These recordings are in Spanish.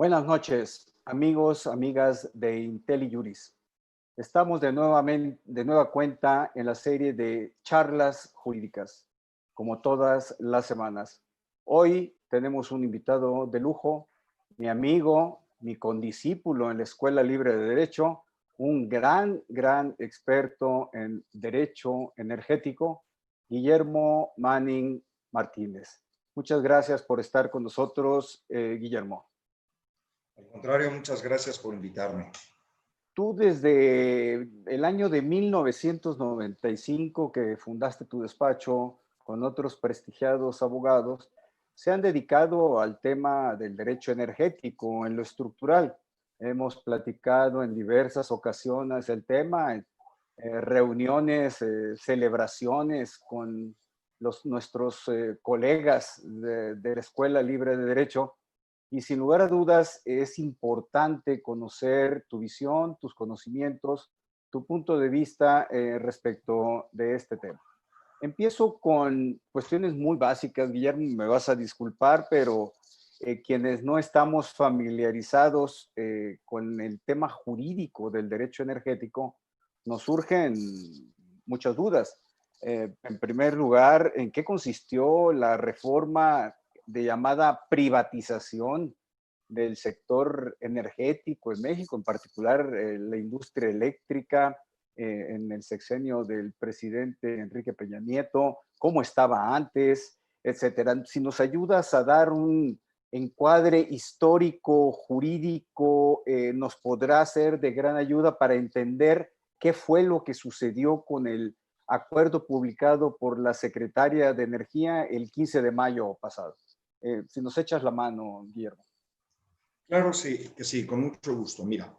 Buenas noches, amigos, amigas de IntelliJuris. Estamos de nueva cuenta en la serie de charlas jurídicas, como todas las semanas. Hoy tenemos un invitado de lujo, mi amigo, mi condiscípulo en la Escuela Libre de Derecho, un gran experto en derecho energético, Guillermo Manning Martínez. Muchas gracias por estar con nosotros, Guillermo. Al contrario, muchas gracias por invitarme. Tú desde el año de 1995 que fundaste tu despacho con otros prestigiados abogados, se han dedicado al tema del derecho energético en lo estructural. Hemos platicado en diversas ocasiones el tema, reuniones, celebraciones con nuestros colegas de la Escuela Libre de Derecho. Y sin lugar a dudas es importante conocer tu visión, tus conocimientos, tu punto de vista respecto de este tema. Empiezo con cuestiones muy básicas, Guillermo, me vas a disculpar, pero quienes no estamos familiarizados con el tema jurídico del derecho energético, nos surgen muchas dudas. En primer lugar, ¿en qué consistió la reforma de llamada privatización del sector energético en México, en particular la industria eléctrica, en el sexenio del presidente Enrique Peña Nieto, cómo estaba antes, etcétera? Si nos ayudas a dar un encuadre histórico, jurídico, nos podrá ser de gran ayuda para entender qué fue lo que sucedió con el acuerdo publicado por la Secretaria de Energía el 15 de mayo pasado. Si nos echas la mano, Guillermo. Claro, sí, que sí, con mucho gusto. Mira,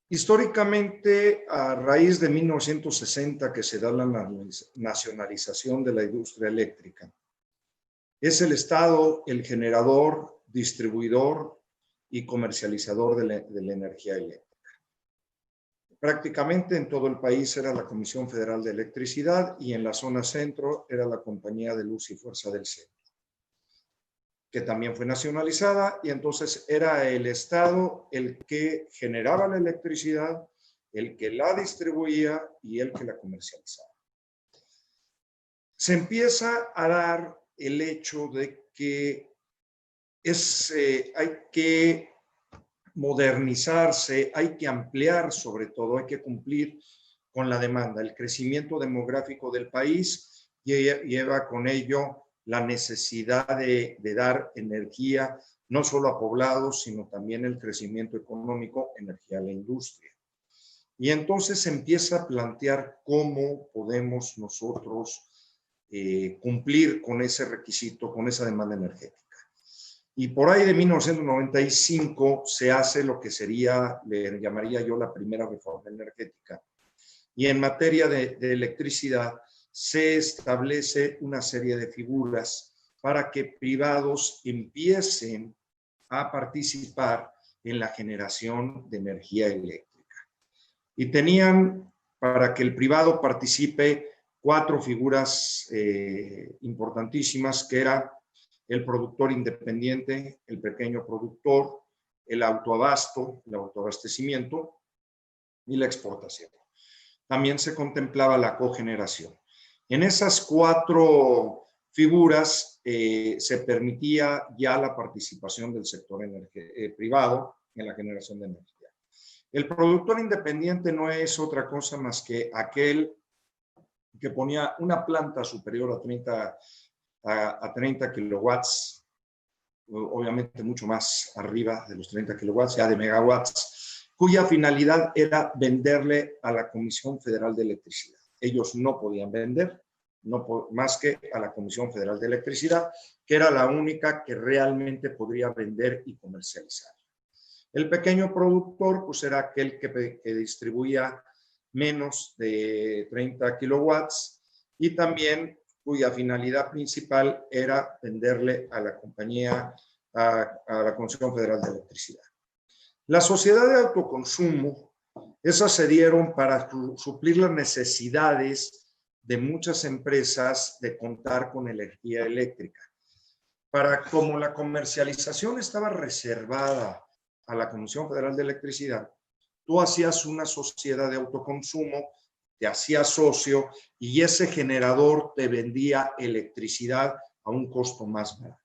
históricamente, a raíz de 1960 que se da la nacionalización de la industria eléctrica, es el Estado el generador, distribuidor y comercializador de la energía eléctrica. Prácticamente en todo el país era la Comisión Federal de Electricidad y en la zona centro era la Compañía de Luz y Fuerza del Centro, que también fue nacionalizada, y entonces era el Estado el que generaba la electricidad, el que la distribuía y el que la comercializaba. Se empieza a dar el hecho de que hay que modernizarse, hay que ampliar, sobre todo, hay que cumplir con la demanda. El crecimiento demográfico del país lleva con ello la necesidad de dar energía, no solo a poblados, sino también el crecimiento económico, energía a la industria. Y entonces se empieza a plantear cómo podemos nosotros cumplir con ese requisito, con esa demanda energética. Y por ahí de 1995 se hace lo que sería, le llamaría yo, la primera reforma energética. Y en materia de electricidad se establece una serie de figuras para que privados empiecen a participar en la generación de energía eléctrica. Y tenían, para que el privado participe, 4 figuras importantísimas, que era el productor independiente, el pequeño productor, el autoabasto, el autoabastecimiento y la exportación. También se contemplaba la cogeneración. En esas 4 figuras se permitía ya la participación del sector privado en la generación de energía. El productor independiente no es otra cosa más que aquel que ponía una planta superior a 30 kilowatts, obviamente mucho más arriba de los 30 kilowatts, ya de megawatts, cuya finalidad era venderle a la Comisión Federal de Electricidad. Ellos no podían vender más que a la Comisión Federal de Electricidad, que era la única que realmente podría vender y comercializar. El pequeño productor, pues, era aquel que distribuía menos de 30 kilowatts y también cuya finalidad principal era venderle a la compañía, a la Comisión Federal de Electricidad. La sociedad de autoconsumo, esas se dieron para suplir las necesidades de muchas empresas de contar con energía eléctrica. como la comercialización estaba reservada a la Comisión Federal de Electricidad, tú hacías una sociedad de autoconsumo, te hacías socio y ese generador te vendía electricidad a un costo más barato.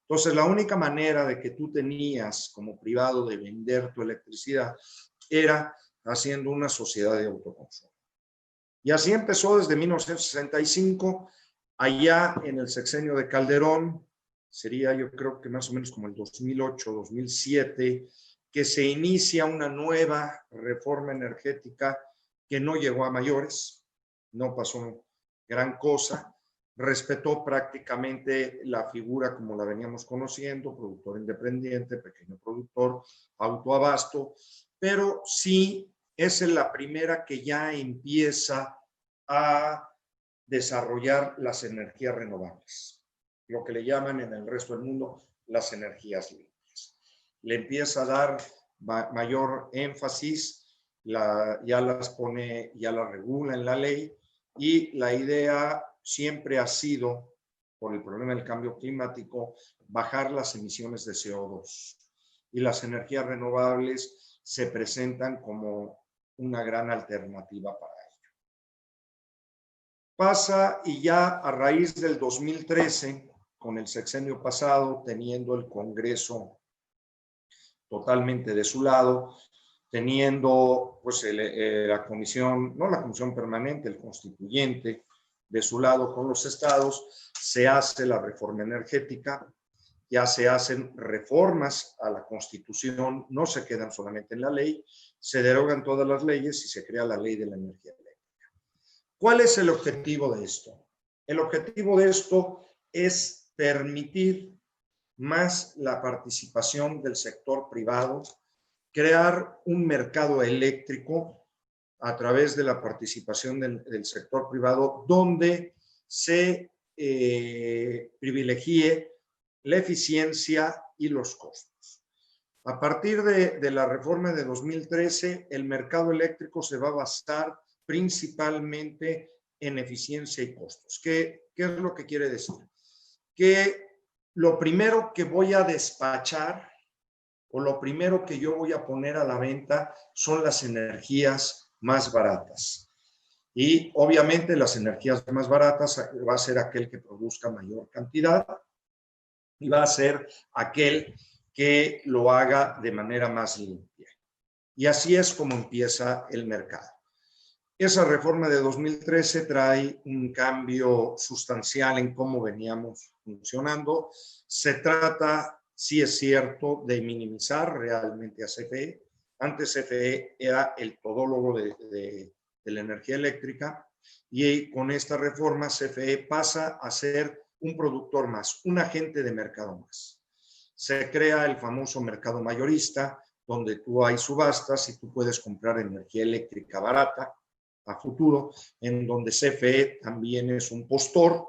Entonces, la única manera de que tú tenías como privado de vender tu electricidad era haciendo una sociedad de autoconsumo. Y así empezó desde 1965, allá en el sexenio de Calderón, sería yo creo que más o menos como el 2008, 2007, que se inicia una nueva reforma energética que no llegó a mayores, no pasó gran cosa, respetó prácticamente la figura como la veníamos conociendo, productor independiente, pequeño productor, autoabasto, pero sí es la primera que ya empieza a desarrollar las energías renovables, lo que le llaman en el resto del mundo las energías limpias. Le empieza a dar mayor énfasis, ya las pone, ya las regula en la ley, y la idea siempre ha sido, por el problema del cambio climático, bajar las emisiones de CO2. Y las energías renovables se presentan como una gran alternativa para ello. Pasa y ya a raíz del 2013, con el sexenio pasado, teniendo el Congreso totalmente de su lado, teniendo pues la comisión, no la comisión permanente, el constituyente de su lado con los estados, se hace la reforma energética, ya se hacen reformas a la Constitución, no se quedan solamente en la ley, se derogan todas las leyes y se crea la ley de la energía eléctrica. ¿Cuál es el objetivo de esto? El objetivo de esto es permitir más la participación del sector privado, crear un mercado eléctrico a través de la participación del sector privado, donde se privilegie la eficiencia y los costos. A partir de la reforma de 2013, el mercado eléctrico se va a basar principalmente en eficiencia y costos. ¿Qué es lo que quiere decir? Que lo primero que voy a despachar o lo primero que yo voy a poner a la venta son las energías más baratas. Y obviamente las energías más baratas va a ser aquel que produzca mayor cantidad y va a ser aquel que lo haga de manera más limpia. Y así es como empieza el mercado. Esa reforma de 2013 trae un cambio sustancial en cómo veníamos funcionando. Se trata, sí es cierto, de minimizar realmente a CFE. Antes CFE era el todólogo de la energía eléctrica y con esta reforma CFE pasa a ser un productor más, un agente de mercado más. Se crea el famoso mercado mayorista, donde tú hay subastas y tú puedes comprar energía eléctrica barata a futuro, en donde CFE también es un postor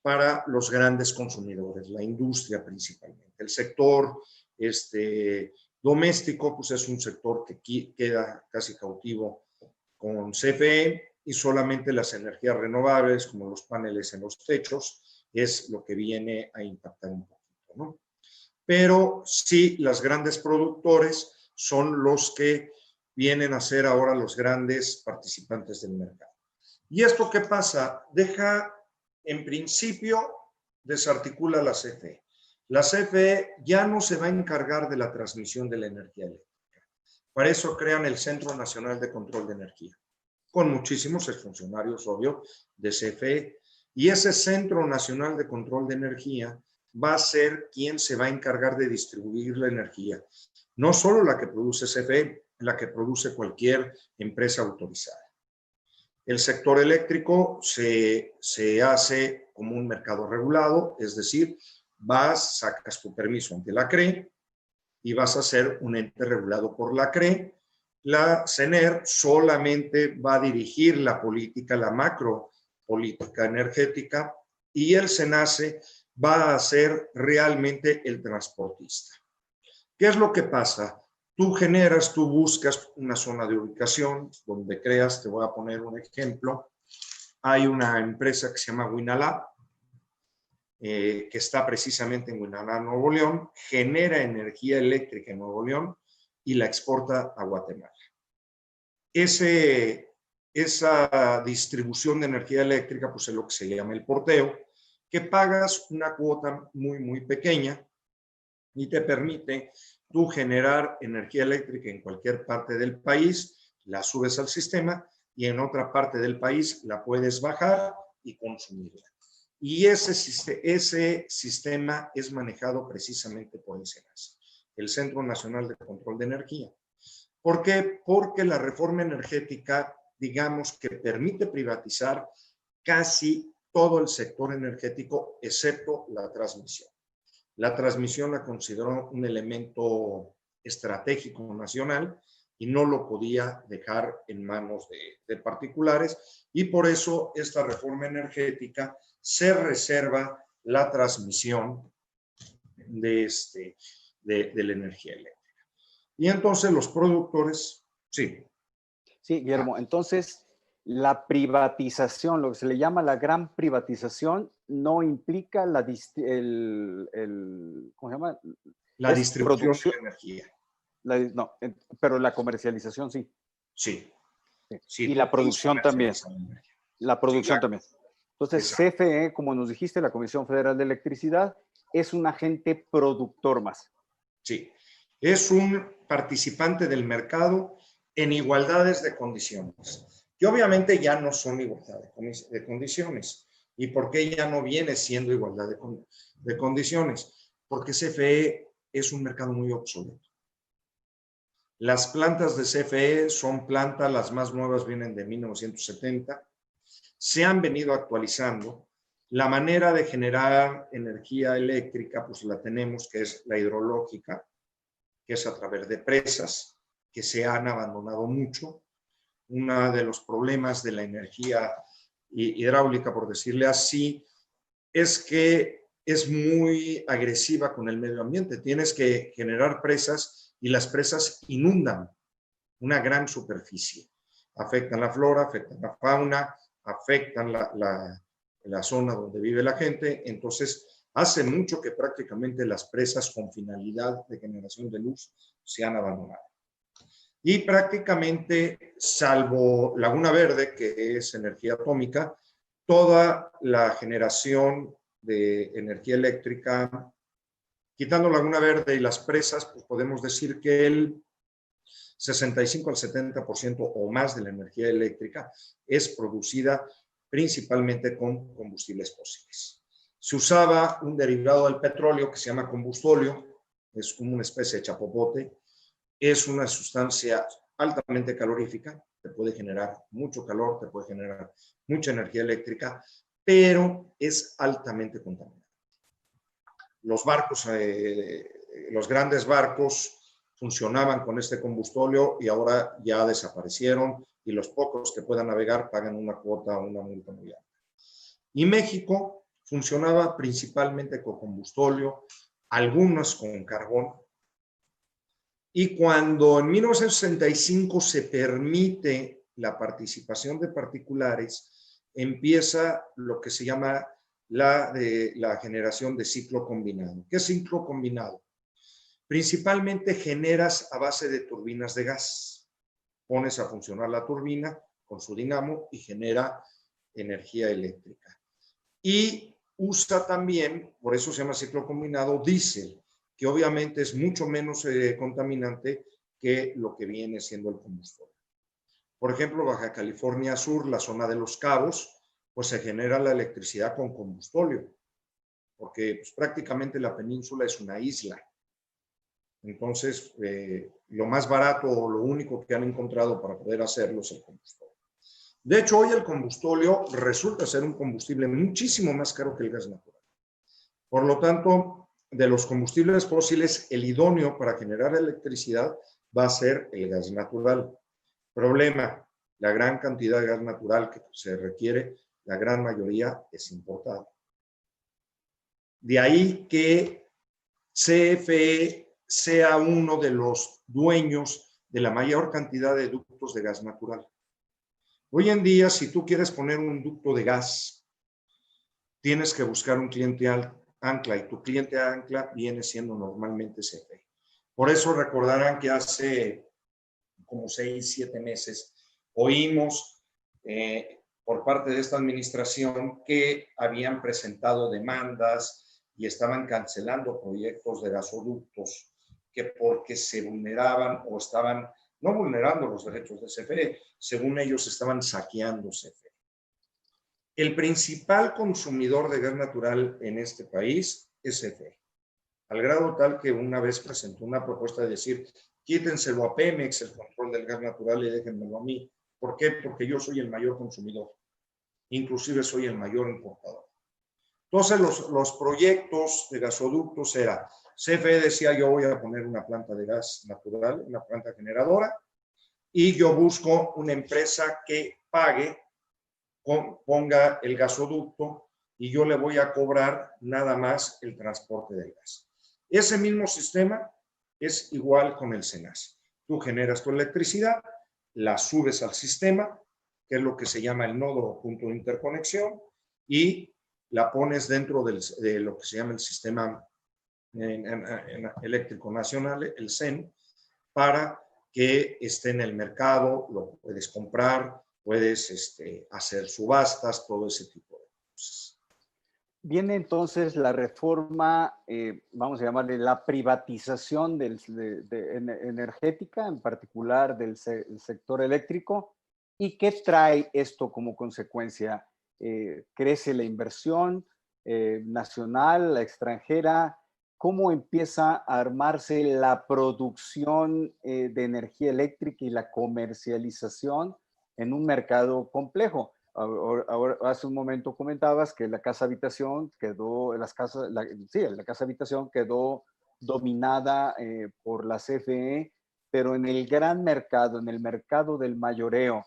para los grandes consumidores, la industria principalmente. El sector doméstico, pues es un sector que queda casi cautivo con CFE y solamente las energías renovables, como los paneles en los techos, es lo que viene a impactar un poquito, ¿no? Pero sí, los grandes productores son los que vienen a ser ahora los grandes participantes del mercado. ¿Y esto qué pasa? Deja, en principio, desarticula la CFE. La CFE ya no se va a encargar de la transmisión de la energía eléctrica. Para eso crean el Centro Nacional de Control de Energía, con muchísimos exfuncionarios, obvio, de CFE. Y ese Centro Nacional de Control de Energía va a ser quien se va a encargar de distribuir la energía. No solo la que produce CFE, la que produce cualquier empresa autorizada. El sector eléctrico se hace como un mercado regulado, es decir, vas, sacas tu permiso ante la CRE y vas a ser un ente regulado por la CRE. La CENER solamente va a dirigir la política, la macro política energética, y el SENACE va a ser realmente el transportista. ¿Qué es lo que pasa? Tú buscas una zona de ubicación donde creas, te voy a poner un ejemplo. Hay una empresa que se llama Winalab, que está precisamente en Guinaná, Nuevo León, genera energía eléctrica en Nuevo León y la exporta a Guatemala. Esa distribución de energía eléctrica pues es lo que se llama el porteo, que pagas una cuota muy, muy pequeña y te permite tú generar energía eléctrica en cualquier parte del país, la subes al sistema y en otra parte del país la puedes bajar y consumirla. Y ese sistema es manejado precisamente por el CENACE, el Centro Nacional de Control de Energía. ¿Por qué? Porque la reforma energética, digamos que permite privatizar casi todo el sector energético, excepto la transmisión. La transmisión la consideró un elemento estratégico nacional y no lo podía dejar en manos de particulares, y por eso esta reforma energética se reserva la transmisión de la energía eléctrica. Y entonces los productores, sí. Sí, Guillermo, entonces la privatización, lo que se le llama la gran privatización, no implica ¿cómo se llama? La distribución de la energía. No, pero la comercialización sí. Sí. Sí. Y la producción también. La producción también. Entonces, exacto. CFE, como nos dijiste, la Comisión Federal de Electricidad, es un agente productor más. Sí, es un participante del mercado en igualdades de condiciones, que obviamente ya no son igualdad de condiciones. ¿Y por qué ya no viene siendo igualdad de condiciones? Porque CFE es un mercado muy obsoleto. Las plantas de CFE son plantas, las más nuevas vienen de 1970, se han venido actualizando. La manera de generar energía eléctrica, pues la tenemos, que es la hidrológica, que es a través de presas, que se han abandonado mucho. Uno de los problemas de la energía hidráulica, por decirle así, es que es muy agresiva con el medio ambiente. Tienes que generar presas y las presas inundan una gran superficie. Afectan la flora, afectan la fauna, afectan la zona donde vive la gente. Entonces, hace mucho que prácticamente las presas con finalidad de generación de luz se han abandonado. Y prácticamente, salvo Laguna Verde, que es energía atómica, toda la generación de energía eléctrica, quitando Laguna Verde y las presas, pues podemos decir que el 65 al 70% o más de la energía eléctrica es producida principalmente con combustibles fósiles. Se usaba un derivado del petróleo que se llama combustóleo, es como una especie de chapopote, es una sustancia altamente calorífica, te puede generar mucho calor, te puede generar mucha energía eléctrica, pero es altamente contaminante. Los barcos, los grandes barcos funcionaban con este combustóleo y ahora ya desaparecieron, y los pocos que puedan navegar pagan una cuota o una multa muy alta. Y México funcionaba principalmente con combustóleo, algunos con carbón. Y cuando en 1965 se permite la participación de particulares, empieza lo que se llama la generación de ciclo combinado. ¿Qué es ciclo combinado? Principalmente generas a base de turbinas de gas. Pones a funcionar la turbina con su dinamo y genera energía eléctrica. Y usa también, por eso se llama ciclo combinado, diésel, que obviamente es mucho menos contaminante que lo que viene siendo el combustible. Por ejemplo, Baja California Sur, la zona de Los Cabos, pues se genera la electricidad con combustóleo, porque pues, prácticamente la península es una isla. Entonces, lo más barato o lo único que han encontrado para poder hacerlo es el combustóleo. De hecho, hoy el combustóleo resulta ser un combustible muchísimo más caro que el gas natural. Por lo tanto, de los combustibles fósiles, el idóneo para generar electricidad va a ser el gas natural. Problema, la gran cantidad de gas natural que se requiere, la gran mayoría es importado. De ahí que CFE sea uno de los dueños de la mayor cantidad de ductos de gas natural. Hoy en día, si tú quieres poner un ducto de gas, tienes que buscar un cliente ancla y tu cliente ancla viene siendo normalmente CFE. Por eso recordarán que hace como 6, 7 meses oímos por parte de esta administración que habían presentado demandas y estaban cancelando proyectos de gasoductos que porque se vulneraban o estaban no vulnerando los derechos de CFE, según ellos estaban saqueando CFE. El principal consumidor de gas natural en este país es CFE, al grado tal que una vez presentó una propuesta de decir, quítenselo a Pemex el control del gas natural y déjenmelo a mí. ¿Por qué? Porque yo soy el mayor consumidor, inclusive soy el mayor importador. Entonces los proyectos de gasoductos era, CFE decía yo voy a poner una planta de gas natural, una planta generadora, y yo busco una empresa que pague, ponga el gasoducto y yo le voy a cobrar nada más el transporte del gas. Ese mismo sistema es igual con el SENACE. Tú generas tu electricidad, la subes al sistema, que es lo que se llama el nodo o punto de interconexión, y la pones dentro de lo que se llama el sistema eléctrico nacional, el CEN, para que esté en el mercado, lo puedes comprar, puedes hacer subastas, todo ese tipo de cosas. Viene entonces la reforma, vamos a llamarle la privatización energética, en particular del sector eléctrico. ¿Y qué trae esto como consecuencia? ¿Crece la inversión nacional, la extranjera? ¿Cómo empieza a armarse la producción de energía eléctrica y la comercialización en un mercado complejo? Ahora, hace un momento comentabas que la casa habitación quedó, la casa habitación quedó dominada por la CFE, pero en el gran mercado, en el mercado del mayoreo,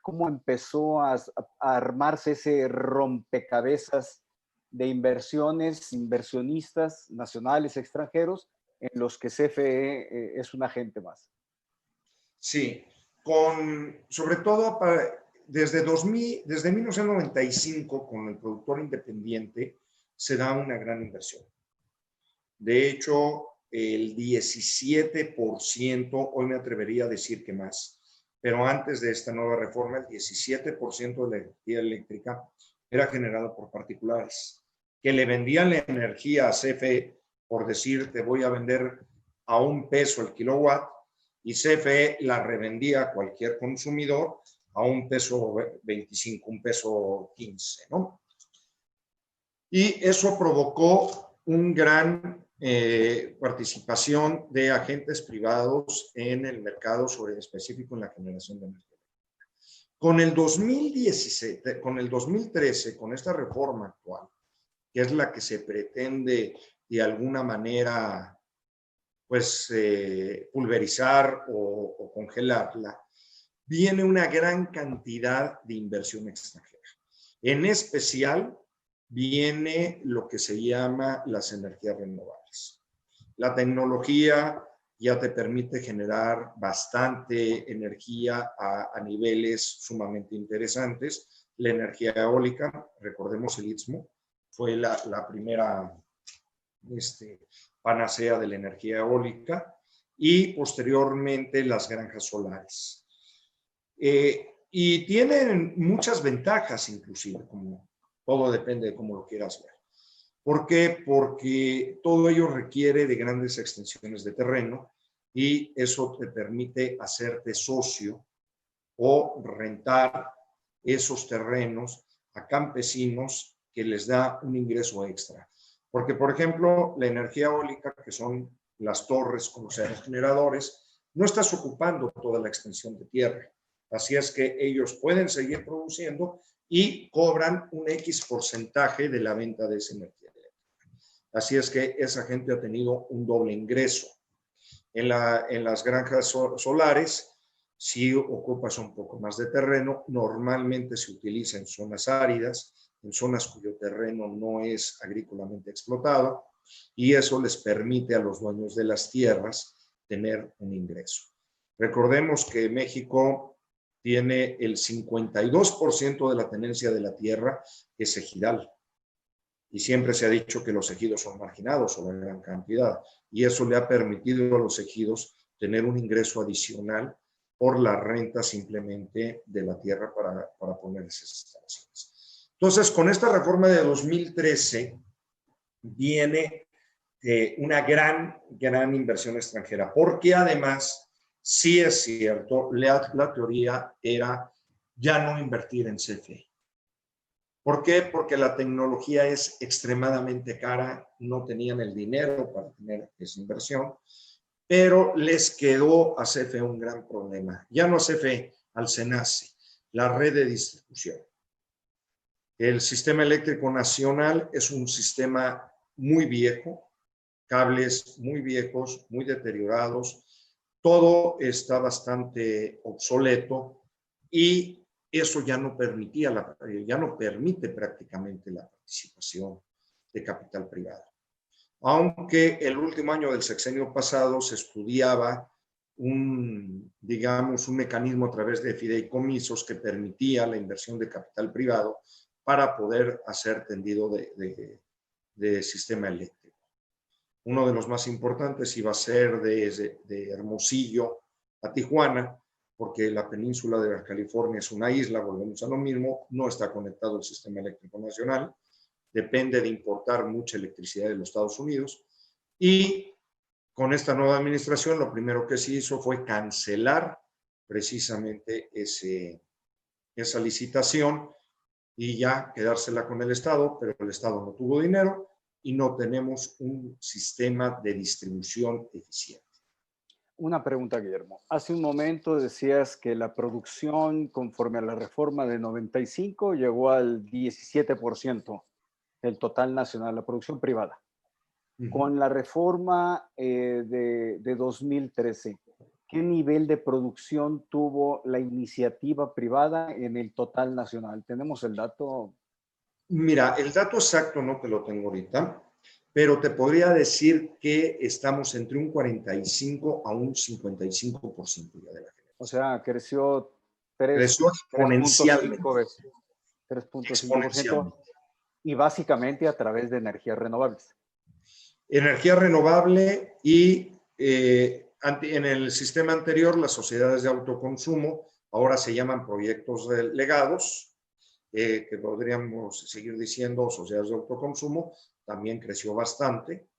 ¿cómo empezó a armarse ese rompecabezas de inversionistas nacionales, extranjeros, en los que CFE es un agente más? Sí, sobre todo desde 1995, con el productor independiente, se da una gran inversión. De hecho, el 17%, hoy me atrevería a decir que más, pero antes de esta nueva reforma, el 17% de la energía eléctrica era generada por particulares, que le vendían la energía a CFE, por decir, te voy a vender a $1 el kilowatt, y CFE la revendía a cualquier consumidor a $1.25, $1.15, ¿no? Y eso provocó un gran participación de agentes privados en el mercado, sobre específico en la generación de energía. Con el 2017, con el 2013, con esta reforma actual, que es la que se pretende de alguna manera pues pulverizar o congelarla, viene una gran cantidad de inversión extranjera. En especial, viene lo que se llama las energías renovables. La tecnología ya te permite generar bastante energía a niveles sumamente interesantes. La energía eólica, recordemos el Istmo, fue la primera panacea de la energía eólica, y posteriormente las granjas solares. Y tienen muchas ventajas, inclusive, como todo depende de cómo lo quieras ver. ¿Por qué? Porque todo ello requiere de grandes extensiones de terreno, y eso te permite hacerte socio o rentar esos terrenos a campesinos, que les da un ingreso extra. Porque, por ejemplo, la energía eólica, que son las torres con los generadores, no estás ocupando toda la extensión de tierra. Así es que ellos pueden seguir produciendo y cobran un X porcentaje de la venta de esa energía eléctrica. Así es que esa gente ha tenido un doble ingreso. En las granjas solares, si ocupas un poco más de terreno, normalmente se utiliza en zonas áridas, en zonas cuyo terreno no es agrícolamente explotado, y eso les permite a los dueños de las tierras tener un ingreso. Recordemos que México tiene el 52% de la tenencia de la tierra, que es ejidal. Y siempre se ha dicho que los ejidos son marginados o en gran cantidad, y eso le ha permitido a los ejidos tener un ingreso adicional por la renta simplemente de la tierra para poner esas instalaciones. Entonces, con esta reforma de 2013 viene una gran inversión extranjera, porque además, sí es cierto, la teoría era ya no invertir en CFE. ¿Por qué? Porque la tecnología es extremadamente cara, no tenían el dinero para tener esa inversión, pero les quedó a CFE un gran problema. Ya no a CFE, al SENACE, la red de distribución. El sistema eléctrico nacional es un sistema muy viejo, cables muy viejos, muy deteriorados, todo está bastante obsoleto y eso ya no permite prácticamente la participación de capital privado. Aunque el último año del sexenio pasado se estudiaba un mecanismo a través de fideicomisos que permitía la inversión de capital privado para poder hacer tendido de sistema eléctrico. Uno de los más importantes iba a ser de Hermosillo a Tijuana, porque la península de Baja California es una isla, volvemos a lo mismo, no está conectado al sistema eléctrico nacional, depende de importar mucha electricidad de los Estados Unidos, y con esta nueva administración lo primero que se hizo fue cancelar precisamente esa licitación y ya quedársela con el Estado, pero el Estado no tuvo dinero y no tenemos un sistema de distribución eficiente. Una pregunta, Guillermo. Hace un momento decías que la producción, conforme a la reforma de 95, llegó al 17% del total nacional, la producción privada. Con la reforma de 2013, ¿qué nivel de producción tuvo la iniciativa privada en el total nacional? ¿Tenemos el dato? Mira, el dato exacto no te lo tengo ahorita, pero te podría decir que estamos entre un 45 a un 55% ya de la generación. O sea, creció Creció exponencialmente. 3.5 veces. 3.5%. Y básicamente a través de energías renovables. Energía renovable y en el sistema anterior, las sociedades de autoconsumo ahora se llaman proyectos legados, que podríamos seguir diciendo sociedades de autoconsumo, también creció bastante.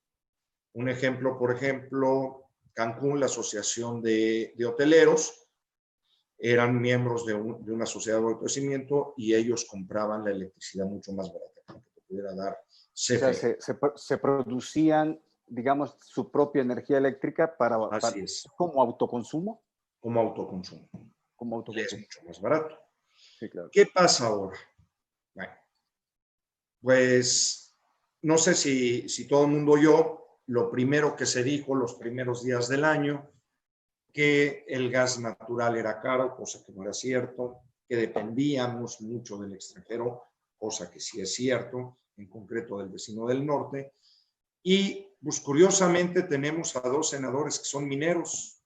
Un ejemplo, por ejemplo, Cancún, la Asociación de Hoteleros, eran miembros de una sociedad de abastecimiento y ellos compraban la electricidad mucho más barata para que te pudiera dar CFE. O sea, se producían, digamos, su propia energía eléctrica Así es. como autoconsumo. Como autoconsumo. Como autoconsumo. Y es mucho más barato. Sí, claro. ¿Qué pasa ahora? Bueno, pues no sé si todo el mundo oyó lo primero que se dijo los primeros días del año, que el gas natural era caro, cosa que no era cierto, que dependíamos mucho del extranjero, cosa que sí es cierto, en concreto del vecino del norte. Y pues curiosamente tenemos a 2 senadores que son mineros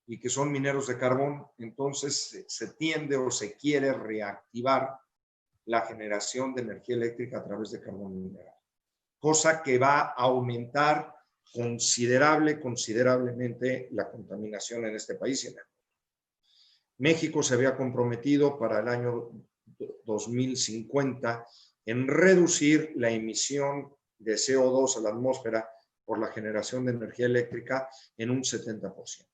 y que son mineros de carbón, entonces se tiende o se quiere reactivar la generación de energía eléctrica a través de carbón mineral, cosa que va a aumentar considerablemente la contaminación en este país y en el mundo. México se había comprometido para el año 2050 en reducir la emisión de CO2 a la atmósfera por la generación de energía eléctrica en un 70%.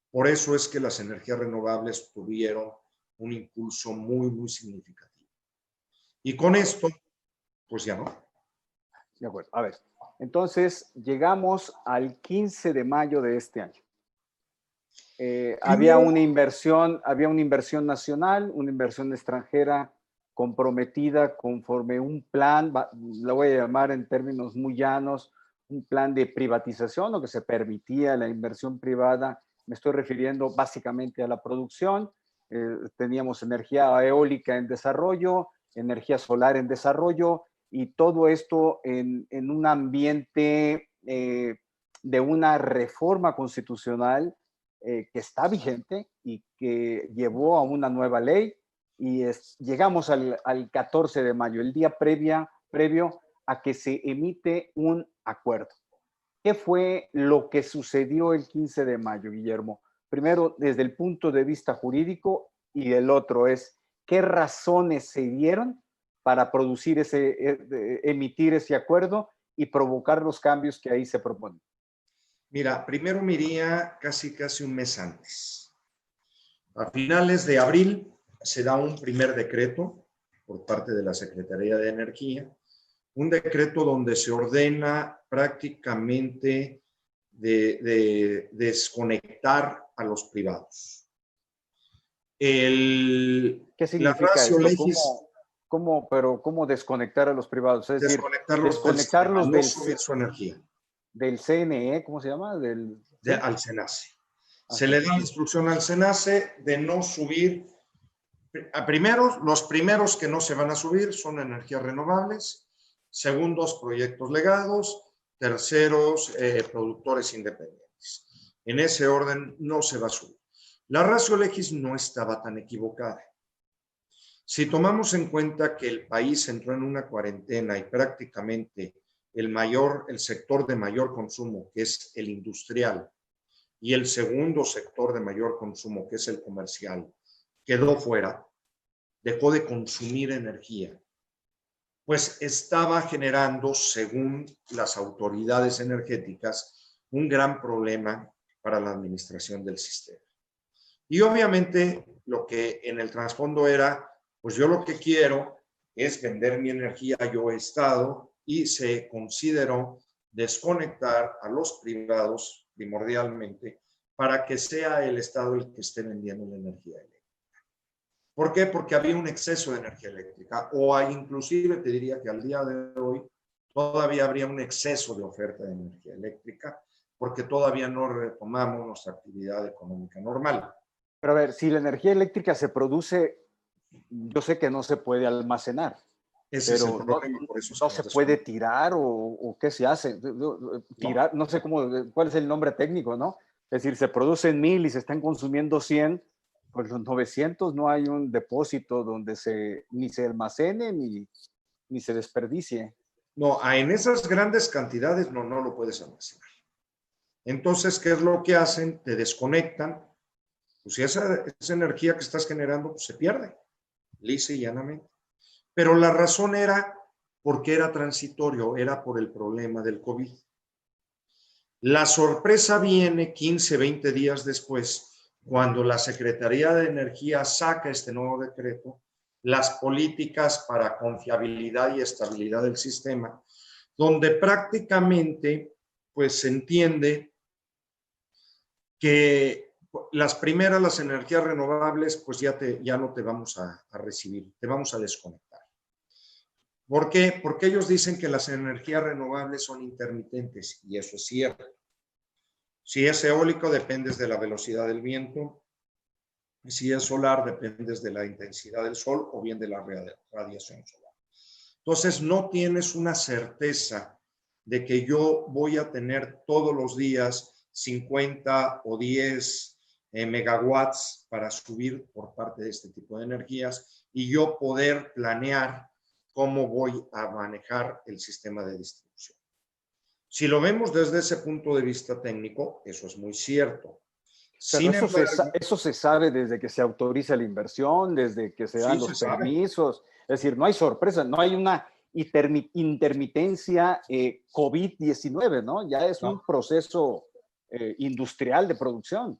Por eso es que las energías renovables tuvieron un impulso muy significativo. Y con esto, pues ya no. De acuerdo. A ver, entonces llegamos al 15 de mayo de este año. Había una inversión nacional, una inversión extranjera comprometida conforme un plan, lo voy a llamar en términos muy llanos, un plan de privatización, o que se permitía la inversión privada. Me estoy refiriendo básicamente a la producción. Teníamos energía eólica en desarrollo, energía solar en desarrollo, y todo esto en un ambiente de una reforma constitucional que está vigente y que llevó a una nueva ley y llegamos al 14 de mayo, el día previo a que se emite un acuerdo. ¿Qué fue lo que sucedió el 15 de mayo, Guillermo? Primero, desde el punto de vista jurídico, y el otro es, ¿qué razones se dieron para producir emitir ese acuerdo y provocar los cambios que ahí se proponen? Mira, primero me iría casi un mes antes. A finales de abril se da un primer decreto por parte de la Secretaría de Energía, un decreto donde se ordena prácticamente de desconectar a los privados. ¿Qué significa esto? ¿Cómo desconectar a los privados? Es decir, desconectarlos no subir su energía. Del CNE, ¿cómo se llama? Al SENACE. Se le da la instrucción al SENACE de no subir. Los primeros que no se van a subir son energías renovables, segundos, proyectos legados, terceros, productores independientes. En ese orden no se va a subir. La ratio legis no estaba tan equivocada. Si tomamos en cuenta que el país entró en una cuarentena y prácticamente el sector de mayor consumo, que es el industrial, y el segundo sector de mayor consumo, que es el comercial, quedó fuera, dejó de consumir energía, pues estaba generando, según las autoridades energéticas, un gran problema para la administración del sistema. Y obviamente lo que en el trasfondo era, pues yo lo que quiero es vender mi energía, yo Estado, y se consideró desconectar a los privados primordialmente para que sea el Estado el que esté vendiendo la energía eléctrica. ¿Por qué? Porque había un exceso de energía eléctrica, o inclusive te diría que al día de hoy todavía habría un exceso de oferta de energía eléctrica, porque todavía no retomamos nuestra actividad económica normal. Pero a ver, si la energía eléctrica se produce, yo sé que no se puede almacenar. Ese es el problema, por eso no se puede tirar o qué se hace. Tirar, no sé cuál es el nombre técnico, ¿no? Es decir, se producen 1000 y se están consumiendo 100, pues los 900 no hay un depósito donde ni se almacene ni se desperdicie. No, en esas grandes cantidades no lo puedes almacenar. Entonces, ¿qué es lo que hacen? Te desconectan. Pues si esa energía que estás generando pues, se pierde, lisa y llanamente. Pero la razón era porque era transitorio, era por el problema del COVID. La sorpresa viene 15, 20 días después, cuando la Secretaría de Energía saca este nuevo decreto, las políticas para confiabilidad y estabilidad del sistema, donde prácticamente pues se entiende que las energías renovables, pues ya no te vamos a recibir, te vamos a desconectar. ¿Por qué? Porque ellos dicen que las energías renovables son intermitentes, y eso es cierto. Si es eólico, dependes de la velocidad del viento. Si es solar, dependes de la intensidad del sol o bien de la radiación solar. Entonces, no tienes una certeza de que yo voy a tener todos los días 50 o 10 megawatts para subir por parte de este tipo de energías y yo poder planear cómo voy a manejar el sistema de distribución. Si lo vemos desde ese punto de vista técnico, eso es muy cierto. Pero eso se sabe desde que se autoriza la inversión, desde que se dan los permisos. Es decir, no hay sorpresa, no hay una intermitencia COVID-19, ¿no? Ya es un proceso industrial de producción.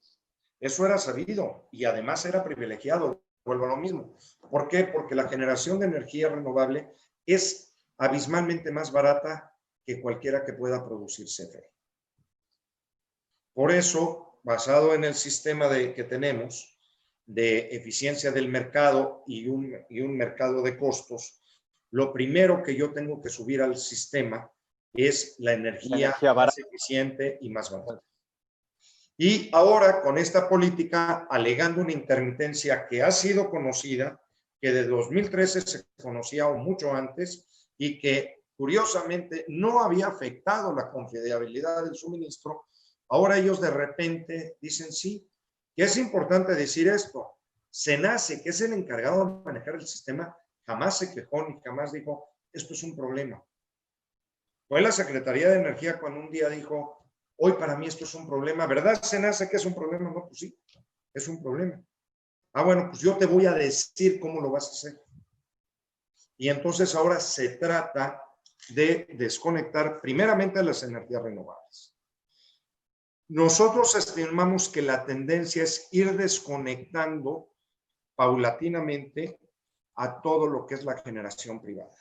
Eso era sabido y además era privilegiado. Vuelvo a lo mismo. ¿Por qué? Porque la generación de energía renovable es abismalmente más barata que cualquiera que pueda producir CFE. Por eso, basado en el sistema que tenemos de eficiencia del mercado y un mercado de costos, lo primero que yo tengo que subir al sistema es la energía más eficiente y más barata. Y ahora con esta política, alegando una intermitencia que ha sido conocida, que de 2013 se conocía o mucho antes y que curiosamente no había afectado la confiabilidad del suministro, ahora ellos de repente dicen sí, Y es importante decir esto. SENACE, que es el encargado de manejar el sistema, jamás se quejó ni jamás dijo, esto es un problema. Fue la Secretaría de Energía cuando un día dijo, hoy para mí esto es un problema. ¿Verdad, SENACE, que es un problema? No, pues sí, es un problema. Ah, bueno, pues yo te voy a decir cómo lo vas a hacer. Y entonces ahora se trata de desconectar primeramente las energías renovables. Nosotros estimamos que la tendencia es ir desconectando paulatinamente a todo lo que es la generación privada.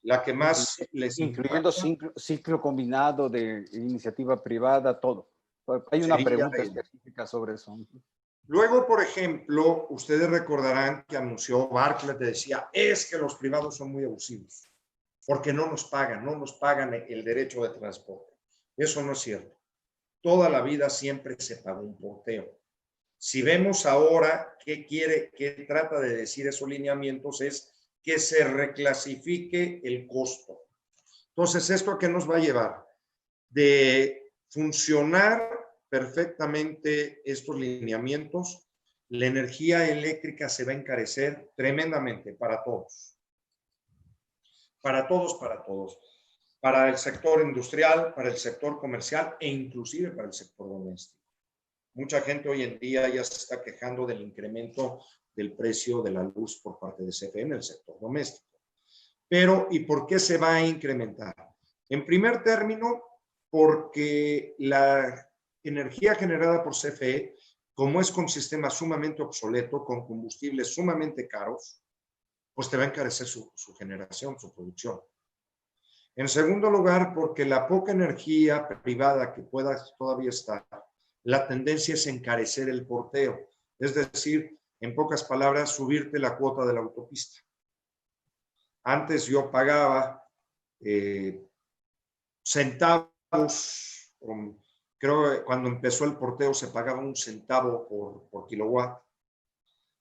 La que más les incluyendo ciclo combinado de iniciativa privada, todo. Hay una pregunta específica sobre eso. Luego, por ejemplo, ustedes recordarán que anunció Bartlett, decía, es que los privados son muy abusivos, porque no nos pagan el derecho de transporte. Eso no es cierto. Toda la vida siempre se pagó un porteo. Si vemos ahora qué trata de decir esos lineamientos, es que se reclasifique el costo. Entonces, ¿esto a qué nos va a llevar? De funcionar perfectamente estos lineamientos, la energía eléctrica se va a encarecer tremendamente para todos. Para todos, para todos. Para el sector industrial, para el sector comercial e inclusive para el sector doméstico. Mucha gente hoy en día ya se está quejando del incremento del precio de la luz por parte de CFE en el sector doméstico. Pero, ¿y por qué se va a incrementar? En primer término, porque la energía generada por CFE, como es con sistemas sumamente obsoletos, con combustibles sumamente caros, pues te va a encarecer su generación, su producción. En segundo lugar, porque la poca energía privada que pueda todavía estar, la tendencia es encarecer el porteo. Es decir, en pocas palabras, subirte la cuota de la autopista. Antes yo pagaba centavos, creo que cuando empezó el porteo se pagaba 1 centavo por kilowatt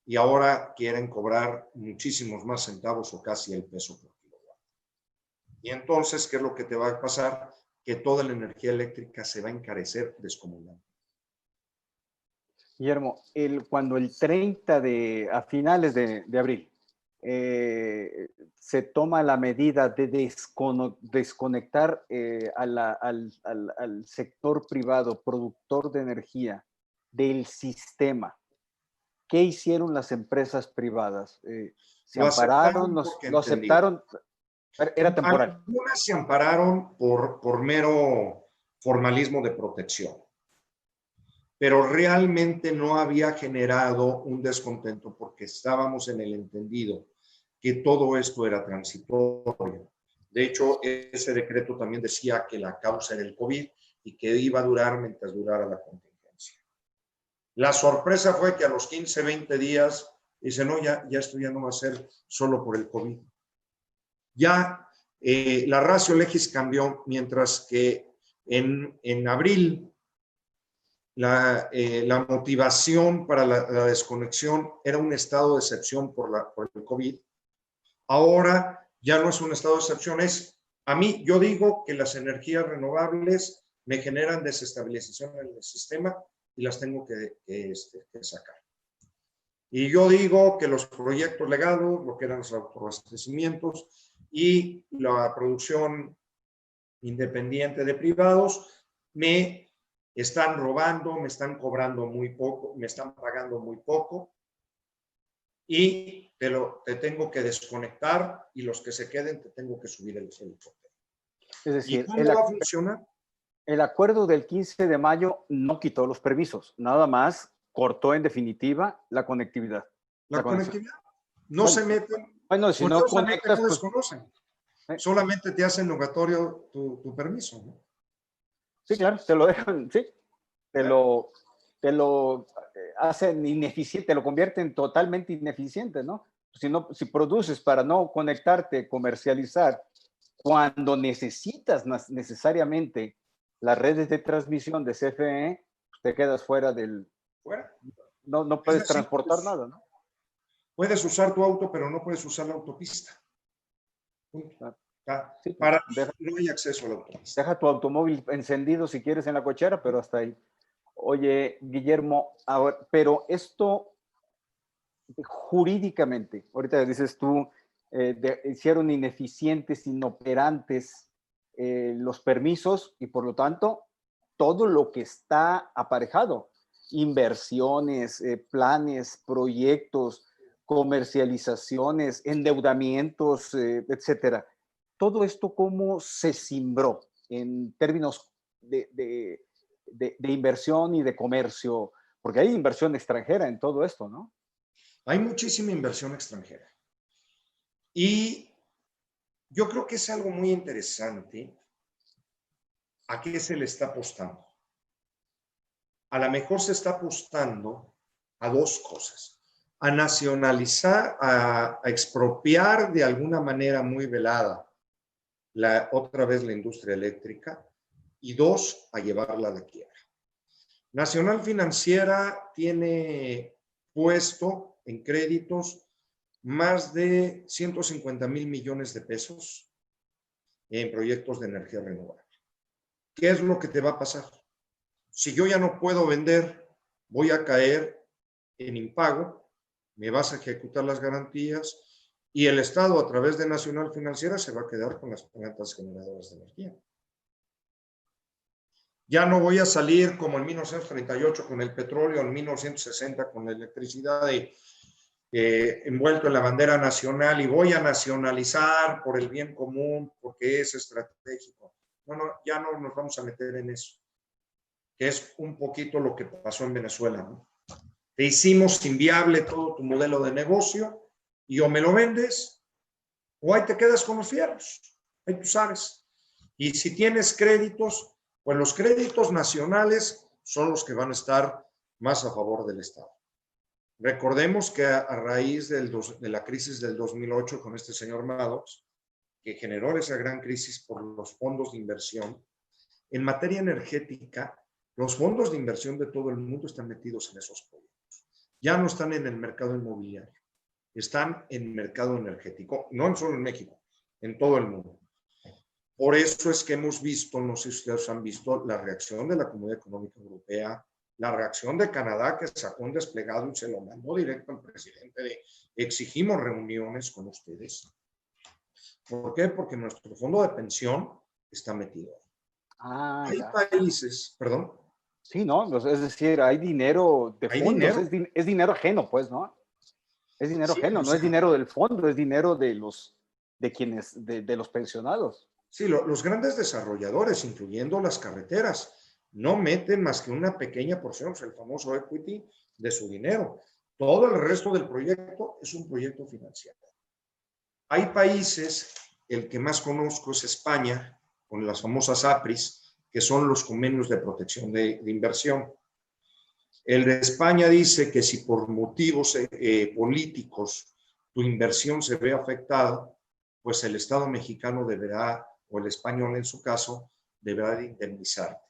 y ahora quieren cobrar muchísimos más centavos o casi el peso por kilowatt. Y entonces, ¿qué es lo que te va a pasar? Que toda la energía eléctrica se va a encarecer descomunalmente. Guillermo, cuando el 30 a finales de abril se toma la medida de desconectar al sector privado, productor de energía, del sistema, ¿qué hicieron las empresas privadas? ¿Se ampararon? ¿Lo aceptaron? Era temporal. Algunas se ampararon por mero formalismo de protección, pero realmente no había generado un descontento porque estábamos en el entendido que todo esto era transitorio. De hecho, ese decreto también decía que la causa era el COVID y que iba a durar mientras durara la contingencia. La sorpresa fue que a los 15, 20 días, dice, no, ya esto ya no va a ser solo por el COVID. Ya la ratio legis cambió, mientras que en abril la motivación para la desconexión era un estado de excepción por el COVID. Ahora ya no es un estado de excepción, yo digo que las energías renovables me generan desestabilización en el sistema y las tengo que sacar. Y yo digo que los proyectos legados, lo que eran los autoabastecimientos y la producción independiente de privados, me están robando, me están cobrando muy poco, me están pagando muy poco y te tengo que desconectar y los que se queden te tengo que subir el porteo. Es decir, ¿y cómo va a funcionar? El acuerdo del 15 de mayo no quitó los permisos, nada más cortó en definitiva la conectividad. La conectividad. No se meten. Bueno, si no conectas, no desconocen. Solamente te hacen obligatorio tu permiso, ¿no? Sí, claro, te lo dejan, sí. Te lo hacen ineficiente, te lo convierten totalmente ineficiente, ¿no? Si produces para no conectarte, comercializar, cuando necesitas necesariamente las redes de transmisión de CFE, te quedas fuera del... Fuera. No puedes transportar nada, ¿no? Puedes usar tu auto, pero no puedes usar la autopista. Sí, no hay acceso a la autopista. Deja tu automóvil encendido si quieres en la cochera, pero hasta ahí. Oye, Guillermo, ahora, pero esto jurídicamente, ahorita dices tú, hicieron ineficientes, inoperantes los permisos y por lo tanto todo lo que está aparejado, inversiones, planes, proyectos, comercializaciones, endeudamientos, etcétera. Todo esto, ¿cómo se cimbró en términos de inversión y de comercio? Porque hay inversión extranjera en todo esto, ¿no? Hay muchísima inversión extranjera. Y yo creo que es algo muy interesante a qué se le está apostando. A lo mejor se está apostando a dos cosas. A nacionalizar, a expropiar de alguna manera muy velada otra vez la industria eléctrica y dos, a llevarla a la quiebra. Nacional Financiera tiene puesto en créditos más de 150,000 millones de pesos en proyectos de energía renovable. ¿Qué es lo que te va a pasar? Si yo ya no puedo vender, voy a caer en impago, me vas a ejecutar las garantías y el Estado a través de Nacional Financiera se va a quedar con las plantas generadoras de energía. Ya no voy a salir como en 1938 con el petróleo, en 1960 con la electricidad envuelto en la bandera nacional y voy a nacionalizar por el bien común porque es estratégico. No, ya no nos vamos a meter en eso, que es un poquito lo que pasó en Venezuela, ¿no? Te hicimos inviable todo tu modelo de negocio y o me lo vendes o ahí te quedas con los fierros, ahí tú sabes. Y si tienes créditos, pues los créditos nacionales son los que van a estar más a favor del Estado. Recordemos que a raíz de la crisis del 2008 con este señor Maddox, que generó esa gran crisis por los fondos de inversión, en materia energética, los fondos de inversión de todo el mundo están metidos en esos proyectos. Ya no están en el mercado inmobiliario, están en el mercado energético, no solo en México, en todo el mundo. Por eso es que hemos visto, no sé si ustedes han visto, la reacción de la Comunidad Económica Europea, la reacción de Canadá, que sacó un desplegado y se lo mandó directo al presidente de exigimos reuniones con ustedes. ¿Por qué? Porque nuestro fondo de pensión está metido. Hay Ya. países, perdón. Sí, ¿no? Es decir, hay dinero de Hay fondos, dinero. es dinero ajeno, pues, ¿no? Es dinero Sí, ajeno, o no es sea, dinero del fondo, es dinero de los pensionados. sí, los grandes desarrolladores, incluyendo las carreteras, no meten más que una pequeña porción, el famoso equity, de su dinero. Todo el resto del proyecto es un proyecto financiado. Hay países, el que más conozco es España, con las famosas APRIs, que son los convenios de protección de inversión. El de España dice que si por motivos políticos tu inversión se ve afectada, pues el Estado mexicano deberá, o el español en su caso, deberá de indemnizarte.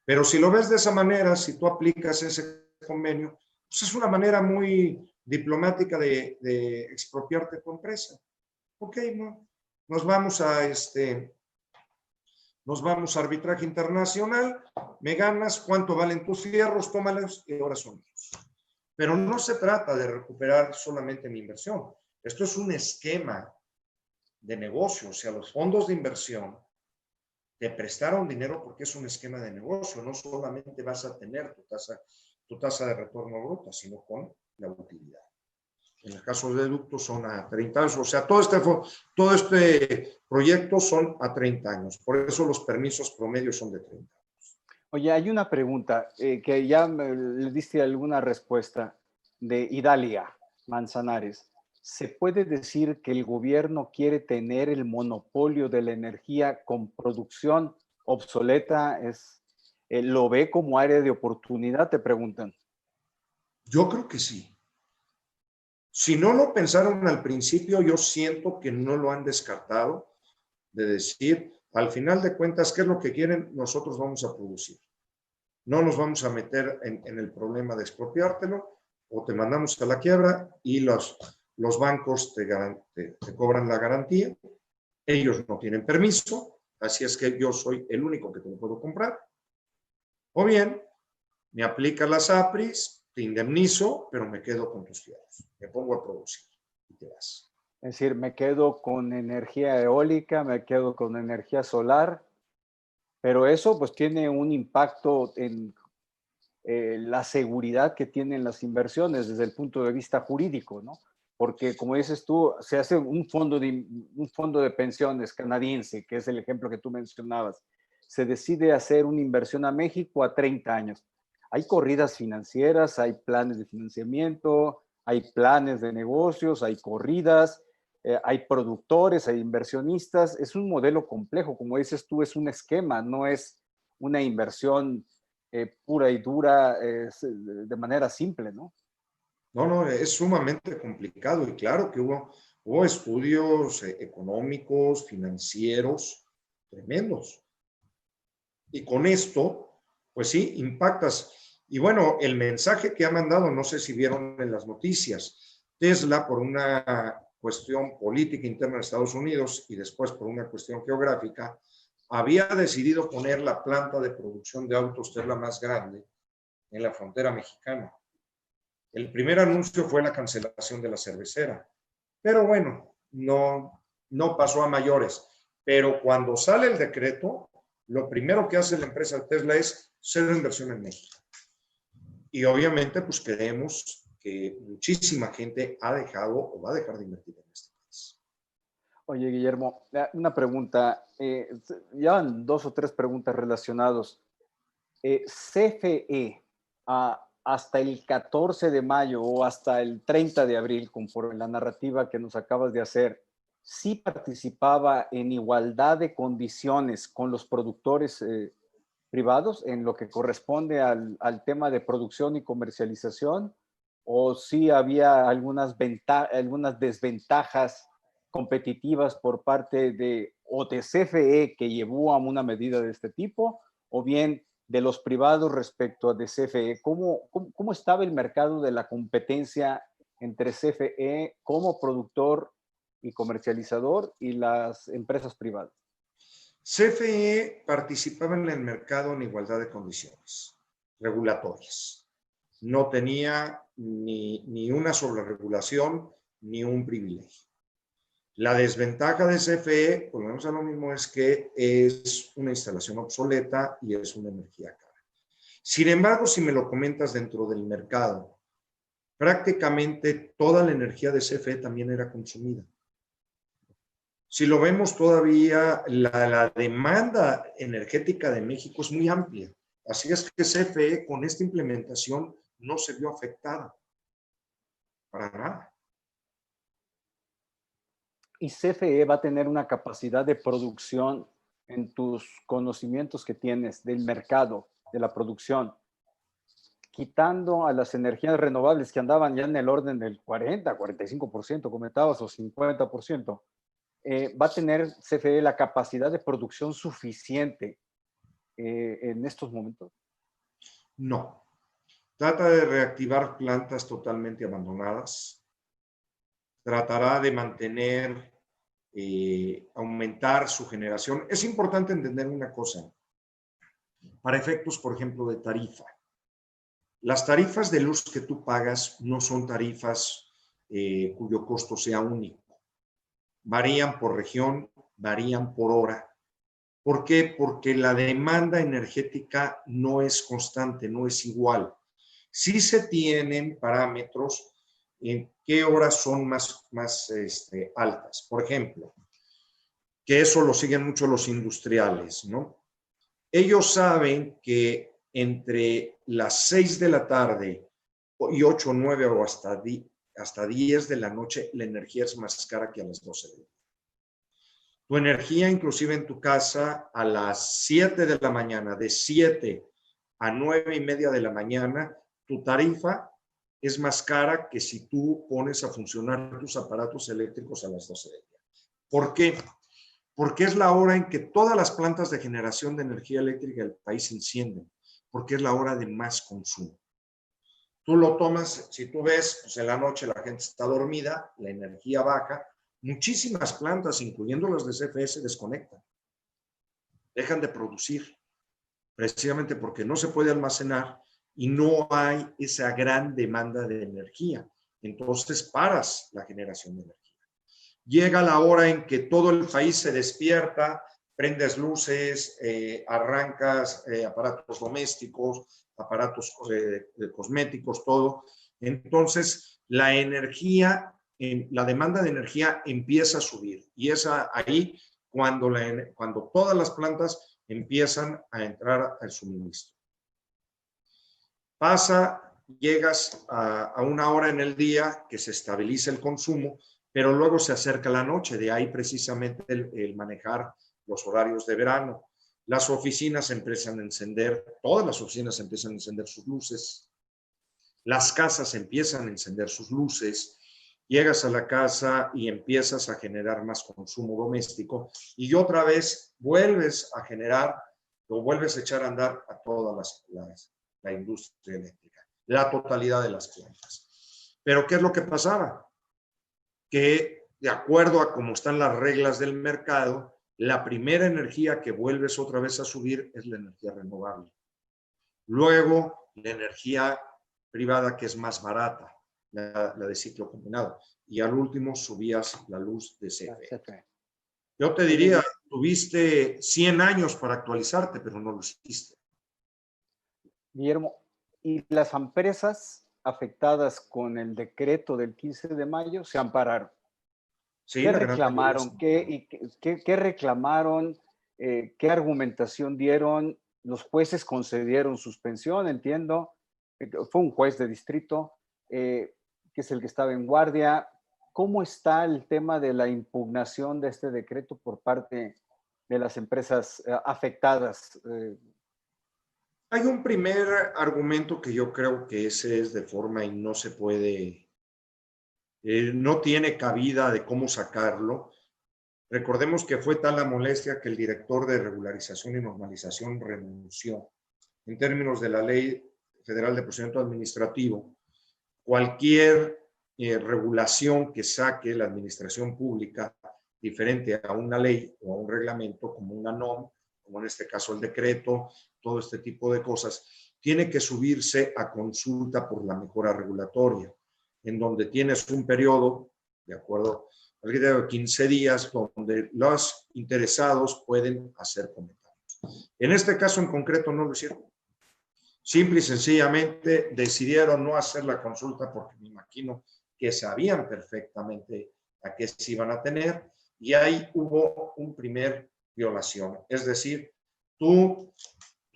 Pero si lo ves de esa manera, si tú aplicas ese convenio, pues es una manera muy diplomática de expropiarte tu empresa. Ok, no, nos vamos a arbitraje internacional, me ganas, ¿cuánto valen tus fierros? Tómalos y ahora son míos. Pero no se trata de recuperar solamente mi inversión. Esto es un esquema de negocio, o sea, los fondos de inversión te prestaron dinero porque es un esquema de negocio, no solamente vas a tener tu tasa de retorno bruta, sino con la utilidad. En el caso de ductos son a 30 años, o sea, todo este proyecto son a 30 años, por eso los permisos promedios son de 30 años. Oye, hay una pregunta que ya le diste alguna respuesta de Idalia Manzanares. ¿Se puede decir que el gobierno quiere tener el monopolio de la energía con producción obsoleta? ¿Lo ve como área de oportunidad? Te preguntan. Yo creo que sí. Si no lo pensaron al principio, yo siento que no lo han descartado de decir, al final de cuentas, ¿qué es lo que quieren? Nosotros vamos a producir. No nos vamos a meter en el problema de expropiártelo o te mandamos a la quiebra y los bancos te cobran la garantía. Ellos no tienen permiso, así es que yo soy el único que te lo puedo comprar. O bien, Me aplicas las APRIs, te indemnizo, pero me quedo con tus fierros. Me pongo a producir y te vas. Es decir, me quedo con energía eólica, me quedo con energía solar, pero eso pues tiene un impacto en la seguridad que tienen las inversiones desde el punto de vista jurídico, ¿no? Porque como dices tú, se hace un fondo de pensiones canadiense, que es el ejemplo que tú mencionabas. Se decide hacer una inversión a México a 30 años. Hay corridas financieras, hay planes de financiamiento, hay planes de negocios, hay corridas, hay productores, hay inversionistas. Es un modelo complejo, como dices tú, es un esquema, no es una inversión pura y dura de manera simple, ¿no? No, no, es sumamente complicado y claro que hubo estudios económicos, financieros, tremendos. Y con esto, pues sí, impactas. Y bueno, el mensaje que ha mandado, no sé si vieron en las noticias, Tesla por una cuestión política interna de Estados Unidos y después por una cuestión geográfica, había decidido poner la planta de producción de autos Tesla más grande en la frontera mexicana. El primer anuncio fue la cancelación de la cervecera, pero bueno, no pasó a mayores. Pero cuando sale el decreto, lo primero que hace la empresa Tesla es hacer inversión en México. Y obviamente, pues creemos que muchísima gente ha dejado o va a dejar de invertir en este país. Oye, Guillermo, una pregunta. Ya van dos o tres preguntas relacionadas. CFE, hasta el 14 de mayo o hasta el 30 de abril, conforme la narrativa que nos acabas de hacer, ¿sí participaba en igualdad de condiciones con los productores privados en lo que corresponde al tema de producción y comercialización? ¿O sí había algunas desventajas competitivas por parte de o de CFE que llevó a una medida de este tipo, o bien de los privados respecto a de CFE? ¿Cómo estaba el mercado de la competencia entre CFE como productor y comercializador y las empresas privadas? CFE participaba en el mercado en igualdad de condiciones regulatorias. No tenía ni una sobreregulación ni un privilegio. La desventaja de CFE, por lo menos a lo mismo, es que es una instalación obsoleta y es una energía cara. Sin embargo, si me lo comentas dentro del mercado, prácticamente toda la energía de CFE también era consumida. Si lo vemos todavía, la demanda energética de México es muy amplia. Así es que CFE con esta implementación no se vio afectada para nada. Y CFE va a tener una capacidad de producción en tus conocimientos que tienes del mercado, de la producción, quitando a las energías renovables que andaban ya en el orden del 40, 45%, comentabas, o 50%, va a tener CFE la capacidad de producción suficiente en estos momentos. No. Trata de reactivar plantas totalmente abandonadas. Tratará de mantener, aumentar su generación. Es importante entender una cosa. Para efectos, por ejemplo, de tarifa. Las tarifas de luz que tú pagas no son tarifas cuyo costo sea único. Varían por región, varían por hora. ¿Por qué? Porque la demanda energética no es constante, no es igual. Sí se tienen parámetros en qué horas son más altas. Por ejemplo, que eso lo siguen mucho los industriales, ¿no? Ellos saben que entre las 6 de la tarde y 8, 9 o hasta 10 de la noche, la energía es más cara que a las 12 de la noche. Tu energía, inclusive en tu casa, a las 7 de la mañana, de 7 a 9 y media de la mañana, tu tarifa es más cara que si tú pones a funcionar tus aparatos eléctricos a las 12 del día. ¿Por qué? Porque es la hora en que todas las plantas de generación de energía eléctrica del país se encienden, porque es la hora de más consumo. Tú lo tomas, si tú ves, pues en la noche la gente está dormida, la energía baja, muchísimas plantas, incluyendo las de CFE, se desconectan, dejan de producir, precisamente porque no se puede almacenar y no hay esa gran demanda de energía. Entonces paras la generación de energía. Llega la hora en que todo el país se despierta, prendes luces, arrancas aparatos domésticos, aparatos cosméticos, todo. Entonces, la energía, la demanda de energía empieza a subir. Y es ahí cuando todas las plantas empiezan a entrar al suministro. Llegas a una hora en el día que se estabiliza el consumo, pero luego se acerca la noche, de ahí precisamente el manejar los horarios de verano. Las oficinas empiezan a encender, todas las oficinas empiezan a encender sus luces, las casas empiezan a encender sus luces, llegas a la casa y empiezas a generar más consumo doméstico y otra vez vuelves a generar o vuelves a echar a andar a toda la industria eléctrica, la totalidad de las plantas. Pero ¿qué es lo que pasaba? Que de acuerdo a cómo están las reglas del mercado, la primera energía que vuelves otra vez a subir es la energía renovable. Luego, la energía privada, que es más barata, la de ciclo combinado. Y al último subías la luz de CFE. Yo te diría, tuviste 100 años para actualizarte, pero no lo hiciste. Guillermo, ¿y las empresas afectadas con el decreto del 15 de mayo se ampararon? Sí, ¿Qué reclamaron? ¿Qué reclamaron? ¿Qué argumentación dieron? Los jueces concedieron suspensión, entiendo. Fue un juez de distrito, que es el que estaba en guardia. ¿Cómo está el tema de la impugnación de este decreto por parte de las empresas afectadas? Hay un primer argumento que yo creo que ese es de forma y no se puede, no tiene cabida de cómo sacarlo. Recordemos que fue tal la molestia que el director de regularización y normalización renunció. En términos de la Ley Federal de Procedimiento Administrativo, cualquier regulación que saque la administración pública diferente a una ley o a un reglamento, como una NOM, como en este caso el decreto, todo este tipo de cosas, tiene que subirse a consulta por la mejora regulatoria, en donde tienes un periodo, de acuerdo al criterio de 15 días, donde los interesados pueden hacer comentarios. En este caso en concreto no lo hicieron. Simple y sencillamente decidieron no hacer la consulta porque me imagino que sabían perfectamente a qué se iban a tener y ahí hubo un primer violación. Es decir, tu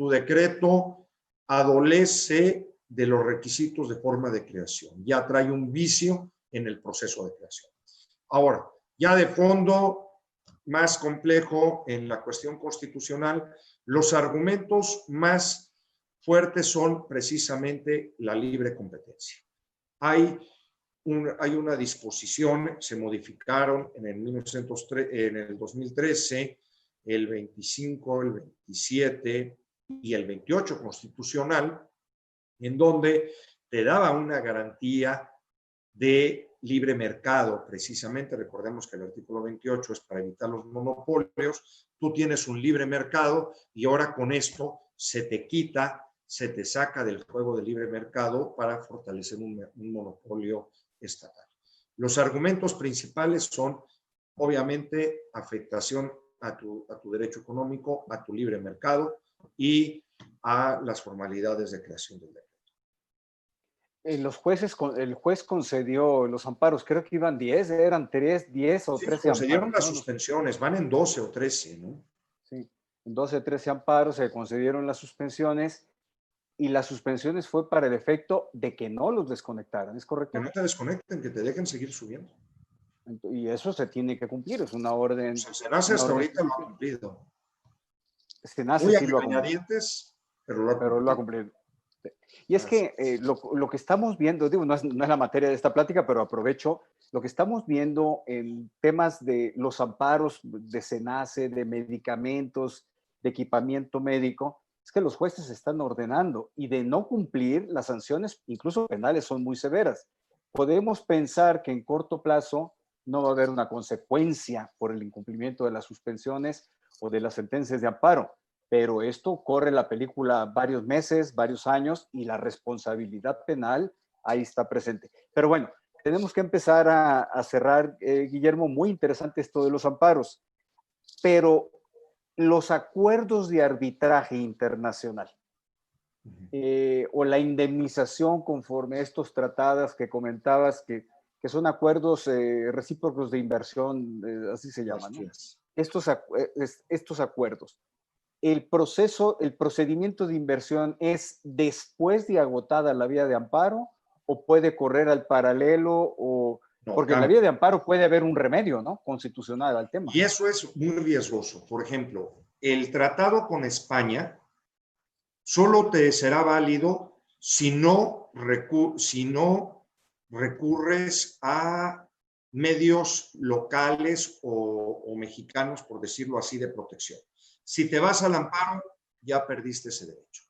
decreto adolece de los requisitos de forma de creación. Ya trae un vicio en el proceso de creación. Ahora, ya de fondo más complejo en la cuestión constitucional, los argumentos más fuertes son precisamente la libre competencia. Hay una disposición, se modificaron en el 2013, el 25, el 27 y el 28 constitucional, en donde te daba una garantía de libre mercado. Precisamente, recordemos que el artículo 28 es para evitar los monopolios. Tú tienes un libre mercado y ahora con esto se te saca del juego de libre mercado para fortalecer un monopolio estatal. Los argumentos principales son, obviamente, afectación a tu derecho económico, a tu libre mercado y a las formalidades de creación del decreto. El juez concedió los amparos, creo que iban 10, eran 3, 10 o 13 concedieron amparos. las suspensiones, van en 12 o 13, ¿no? Sí, en 12, 13 amparos se concedieron las suspensiones y las suspensiones fue para el efecto de que no los desconectaran, ¿es correcto? Que no te desconecten, que te dejen seguir subiendo. Y eso se tiene que cumplir, es una orden. O sea, Senace hasta ahorita lo ha cumplido. Senace sí lo ha cumplido. Pero lo ha cumplido. Y es que lo que estamos viendo, digo, no es la materia de esta plática, pero aprovecho, lo que estamos viendo en temas de los amparos de Senace, de medicamentos, de equipamiento médico, es que los jueces están ordenando y de no cumplir, las sanciones, incluso penales, son muy severas. Podemos pensar que en corto plazo no va a haber una consecuencia por el incumplimiento de las suspensiones o de las sentencias de amparo, pero esto corre la película varios meses, varios años, y la responsabilidad penal ahí está presente. Pero bueno, tenemos que empezar a cerrar, Guillermo, muy interesante esto de los amparos, pero los acuerdos de arbitraje internacional o la indemnización conforme a estos tratados que comentabas, que son acuerdos recíprocos de inversión, así se llaman, ¿no? Estos acuerdos. El procedimiento de inversión es después de agotada la vía de amparo o puede correr al paralelo o... No, Porque en la vía de amparo puede haber un remedio, ¿no? Constitucional al tema. Y eso es muy riesgoso. Por ejemplo, el tratado con España solo te será válido si no recurres a medios locales o mexicanos, por decirlo así, de protección. Si te vas al amparo, ya perdiste ese derecho.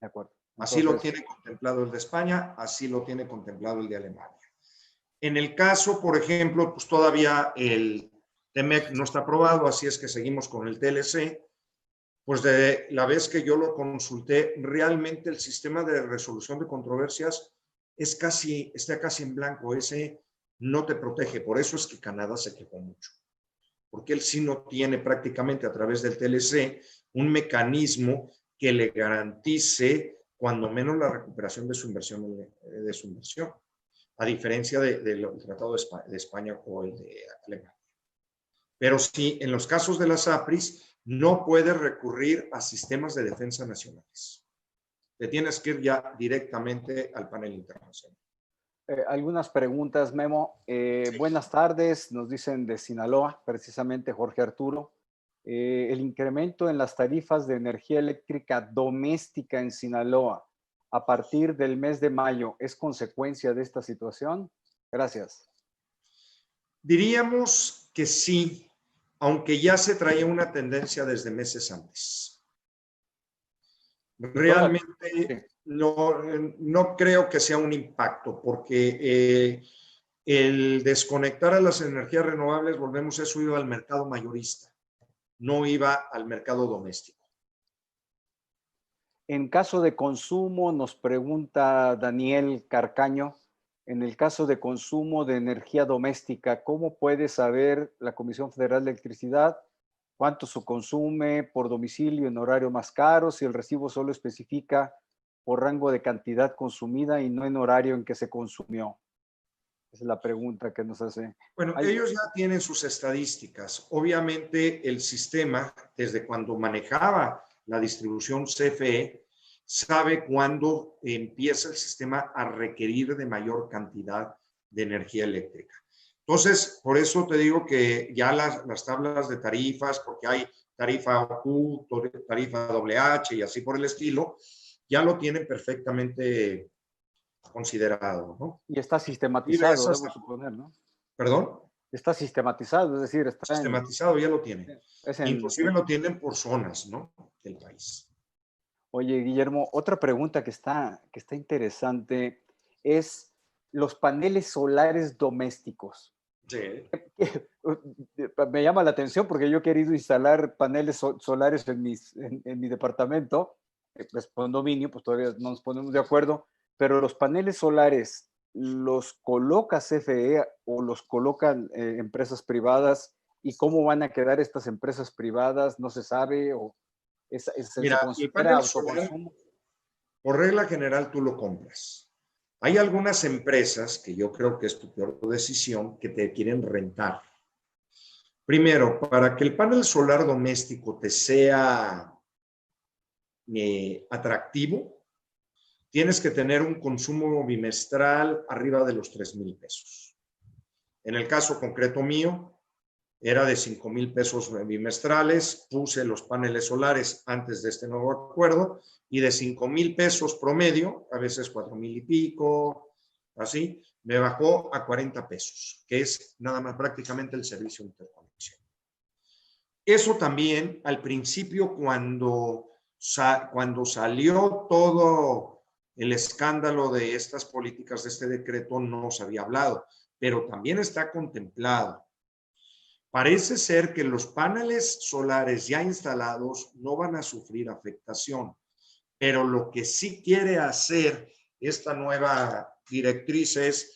De acuerdo. Entonces, así lo tiene contemplado el de España, así lo tiene contemplado el de Alemania. En el caso, por ejemplo, pues todavía el TEMEC no está aprobado, así es que seguimos con el TLC. Pues de la vez que yo lo consulté, realmente el sistema de resolución de controversias está casi en blanco. Ese no te protege. Por eso es que Canadá se quejó mucho. Porque él sí no tiene prácticamente a través del TLC un mecanismo que le garantice cuando menos la recuperación de su inversión. A diferencia del Tratado de España o el de Alemania. Pero sí, en los casos de las APRIS, no puedes recurrir a sistemas de defensa nacionales. Te tienes que ir ya directamente al panel internacional. Algunas preguntas, Memo. Sí. Buenas tardes, nos dicen de Sinaloa, precisamente Jorge Arturo. El incremento en las tarifas de energía eléctrica doméstica en Sinaloa a partir del mes de mayo, ¿es consecuencia de esta situación? Gracias. Diríamos que sí, aunque ya se traía una tendencia desde meses antes. Realmente no creo que sea un impacto, porque el desconectar a las energías renovables, volvemos, eso iba al mercado mayorista, no iba al mercado doméstico. En caso de consumo, nos pregunta Daniel Carcaño, en el caso de consumo de energía doméstica, ¿cómo puede saber la Comisión Federal de Electricidad cuánto se consume por domicilio en horario más caro si el recibo solo especifica por rango de cantidad consumida y no en horario en que se consumió? Esa es la pregunta que nos hace. Bueno, ellos ya tienen sus estadísticas. Obviamente el sistema, desde cuando manejaba la distribución CFE, sabe cuándo empieza el sistema a requerir de mayor cantidad de energía eléctrica. Entonces, por eso te digo que ya las tablas de tarifas, porque hay tarifa Q, tarifa WH y así por el estilo, ya lo tienen perfectamente considerado, ¿no? Y está sistematizado, debo suponer, ¿no? ¿Perdón? Está sistematizado, es decir, está sistematizado, ya lo tienen. Inclusive lo tienen por zonas, ¿no? Del país. Oye, Guillermo, otra pregunta que está interesante es los paneles solares domésticos. Sí. Me llama la atención porque yo he querido instalar paneles solares en mi departamento, pues condominio, pues todavía no nos ponemos de acuerdo, pero los paneles solares, ¿los coloca CFE o los colocan empresas privadas? ¿Y cómo van a quedar estas empresas privadas? ¿No se sabe? ¿O mira, el panel solar, por regla general, tú lo compras. Hay algunas empresas, que yo creo que es tu peor decisión, que te quieren rentar. Primero, para que el panel solar doméstico te sea atractivo, tienes que tener un consumo bimestral arriba de los 3,000 pesos. En el caso concreto mío, era de 5,000 pesos bimestrales, puse los paneles solares antes de este nuevo acuerdo y de 5,000 pesos promedio, a veces 4,000 y pico, así, me bajó a 40 pesos, que es nada más prácticamente el servicio de interconexión. Eso también al principio cuando salió todo el escándalo de estas políticas de este decreto no se había hablado, pero también está contemplado. Parece ser que los paneles solares ya instalados no van a sufrir afectación, pero lo que sí quiere hacer esta nueva directriz es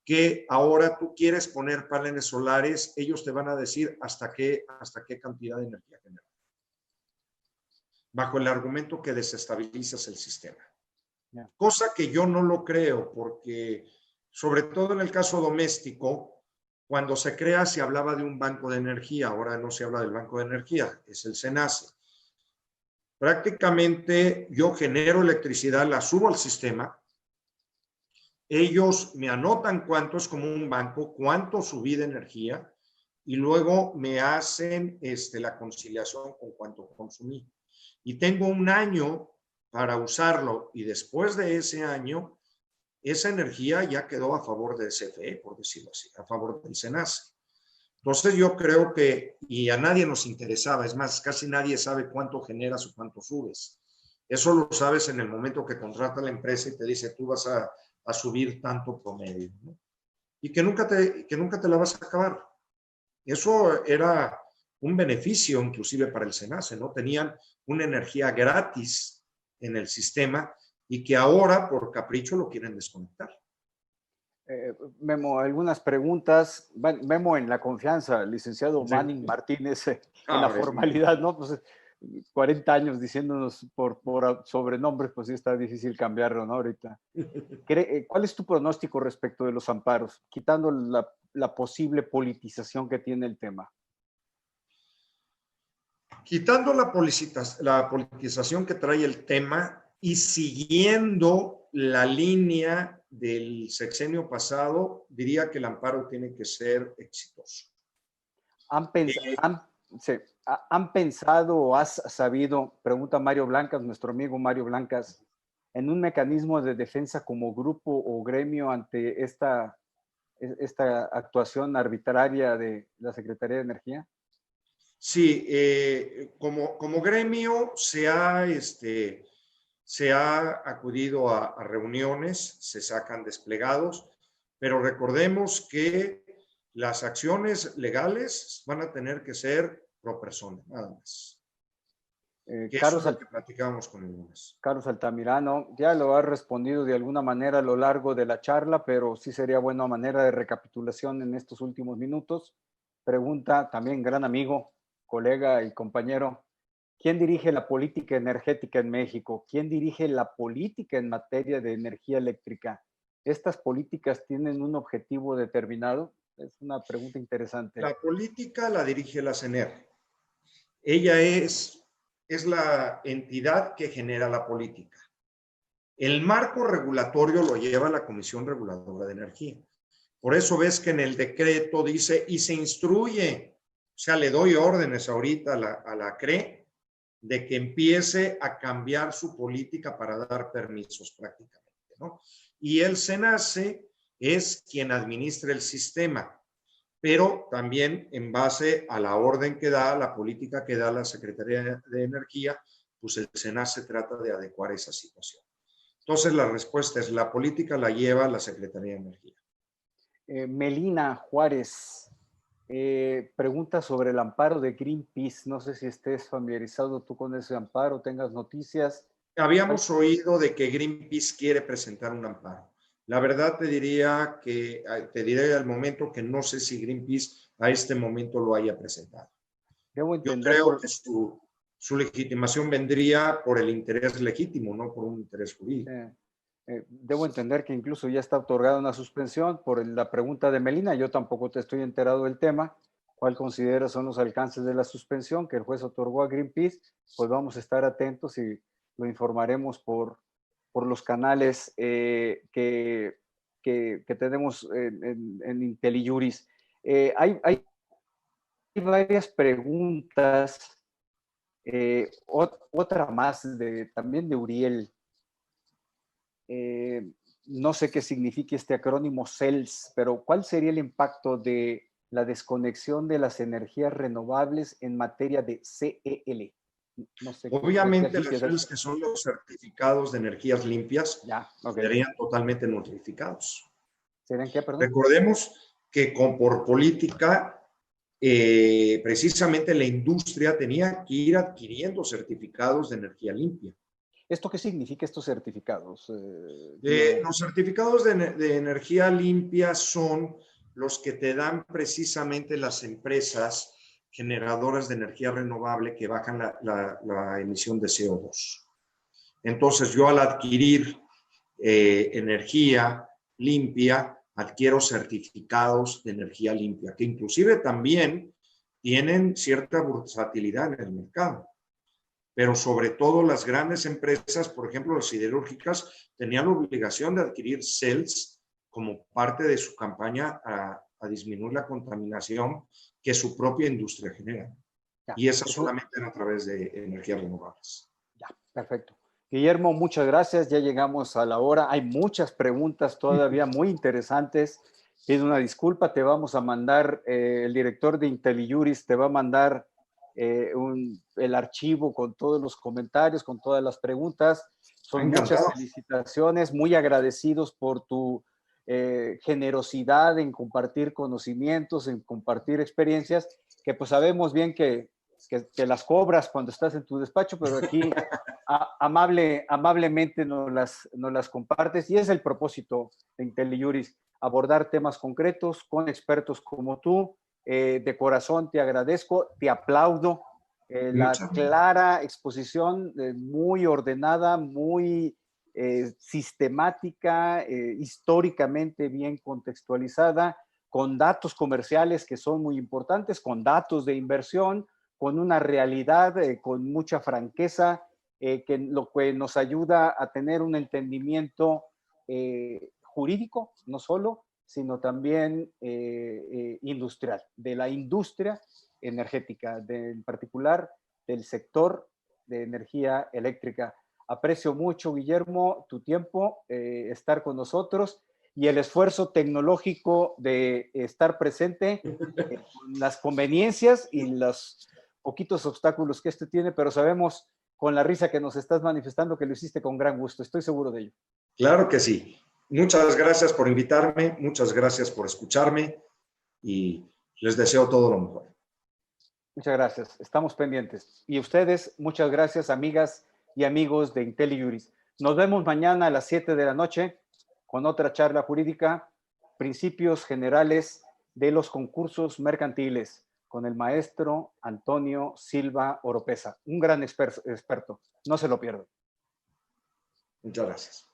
que ahora tú quieres poner paneles solares, ellos te van a decir hasta qué cantidad de energía generar, bajo el argumento que desestabilizas el sistema. Yeah. Cosa que yo no lo creo, porque sobre todo en el caso doméstico, cuando se crea se hablaba de un banco de energía, ahora no se habla del banco de energía, es el SENACE. Prácticamente yo genero electricidad, la subo al sistema, ellos me anotan cuánto es como un banco, cuánto subí de energía y luego me hacen la conciliación con cuánto consumí. Y tengo un año para usarlo y después de ese año, esa energía ya quedó a favor del CFE, por decirlo así, a favor del SENACE. Entonces yo creo que, y a nadie nos interesaba, es más, casi nadie sabe cuánto generas o cuánto subes. Eso lo sabes en el momento que contrata la empresa y te dice, tú vas a subir tanto promedio, ¿no? Y que nunca te la vas a acabar. Eso era un beneficio inclusive para el SENACE, ¿no? Tenían una energía gratis en el sistema y que ahora por capricho lo quieren desconectar. Memo, algunas preguntas. Memo en la confianza, licenciado Manning Martínez, en la formalidad, ¿no? Pues 40 años diciéndonos por sobrenombres, pues sí está difícil cambiarlo, ¿no? Ahorita. ¿Cuál es tu pronóstico respecto de los amparos, quitando la posible politización que tiene el tema? Quitando la politización que trae el tema y siguiendo la línea del sexenio pasado, diría que el amparo tiene que ser exitoso. ¿Han pensado o has sabido, pregunta Mario Blancas, nuestro amigo Mario Blancas, en un mecanismo de defensa como grupo o gremio ante esta actuación arbitraria de la Secretaría de Energía? Sí, como gremio se ha acudido a reuniones, se sacan desplegados, pero recordemos que las acciones legales van a tener que ser pro persona, nada más. Eso es lo que platicábamos con el lunes. Carlos Altamirano, ya lo has respondido de alguna manera a lo largo de la charla, pero sí sería buena manera de recapitulación en estos últimos minutos. Pregunta también gran amigo, colega y compañero, ¿quién dirige la política energética en México? ¿Quién dirige la política en materia de energía eléctrica? ¿Estas políticas tienen un objetivo determinado? Es una pregunta interesante. La política la dirige la CENER. Ella es la entidad que genera la política. El marco regulatorio lo lleva la Comisión Reguladora de Energía. Por eso ves que en el decreto dice, y se instruye, o sea, le doy órdenes ahorita a la CRE de que empiece a cambiar su política para dar permisos prácticamente, ¿no? Y el SENACE es quien administra el sistema, pero también en base a la orden que da, la política que da la Secretaría de Energía, pues el SENACE trata de adecuar esa situación. Entonces la respuesta es, la política la lleva la Secretaría de Energía. Melina Juárez pregunta sobre el amparo de Greenpeace. No sé si estés familiarizado tú con ese amparo, tengas noticias. Habíamos oído de que Greenpeace quiere presentar un amparo. La verdad te diré al momento que no sé si Greenpeace a este momento lo haya presentado. Yo creo que su legitimación vendría por el interés legítimo, no por un interés jurídico. Debo entender que incluso ya está otorgada una suspensión por la pregunta de Melina. Yo tampoco te estoy enterado del tema. ¿Cuál consideras son los alcances de la suspensión que el juez otorgó a Greenpeace? Pues vamos a estar atentos y lo informaremos por los canales que tenemos en IntelliJuris. Hay varias preguntas. Otra más también de Uriel. No sé qué significa este acrónimo CELS, pero ¿cuál sería el impacto de la desconexión de las energías renovables en materia de CEL? No sé. Obviamente, los CELS, que son los certificados de energías limpias, serían totalmente notificados. ¿Serían qué, perdón? Recordemos que por política precisamente la industria tenía que ir adquiriendo certificados de energía limpia. ¿Esto qué significa, estos certificados? Los certificados de energía limpia son los que te dan precisamente las empresas generadoras de energía renovable que bajan la emisión de CO2. Entonces, yo al adquirir energía limpia, adquiero certificados de energía limpia, que inclusive también tienen cierta versatilidad en el mercado. Pero sobre todo las grandes empresas, por ejemplo, las siderúrgicas, tenían la obligación de adquirir CELS como parte de su campaña a disminuir la contaminación que su propia industria genera. Ya, Y esa solamente era a través de energías renovables. Ya, perfecto. Guillermo, muchas gracias. Ya llegamos a la hora. Hay muchas preguntas todavía muy interesantes. Pido una disculpa, te vamos a mandar, el director de IntelliJuris te va a mandar el archivo con todos los comentarios, con todas las preguntas. Son muchas felicitaciones, muy agradecidos por tu generosidad en compartir conocimientos, en compartir experiencias, que pues sabemos bien que las cobras cuando estás en tu despacho, pero aquí amablemente nos las compartes, y es el propósito de IntelliJuris, abordar temas concretos con expertos como tú. De corazón te agradezco, te aplaudo, la clara exposición, muy ordenada, muy sistemática, históricamente bien contextualizada, con datos comerciales que son muy importantes, con datos de inversión, con una realidad, con mucha franqueza, lo que nos ayuda a tener un entendimiento jurídico, no solo, sino también industrial, de la industria energética, en particular del sector de energía eléctrica. Aprecio mucho, Guillermo, tu tiempo, estar con nosotros y el esfuerzo tecnológico de estar presente, con las conveniencias y los poquitos obstáculos que esto tiene, pero sabemos con la risa que nos estás manifestando que lo hiciste con gran gusto. Estoy seguro de ello. Claro que sí. Muchas gracias por invitarme, muchas gracias por escucharme y les deseo todo lo mejor. Muchas gracias. Estamos pendientes. Y ustedes, muchas gracias, amigas y amigos de IntelliJuris. Nos vemos mañana a las 7 de la noche con otra charla jurídica, principios generales de los concursos mercantiles, con el maestro Antonio Silva Oropesa, un gran experto. No se lo pierdan. Muchas gracias.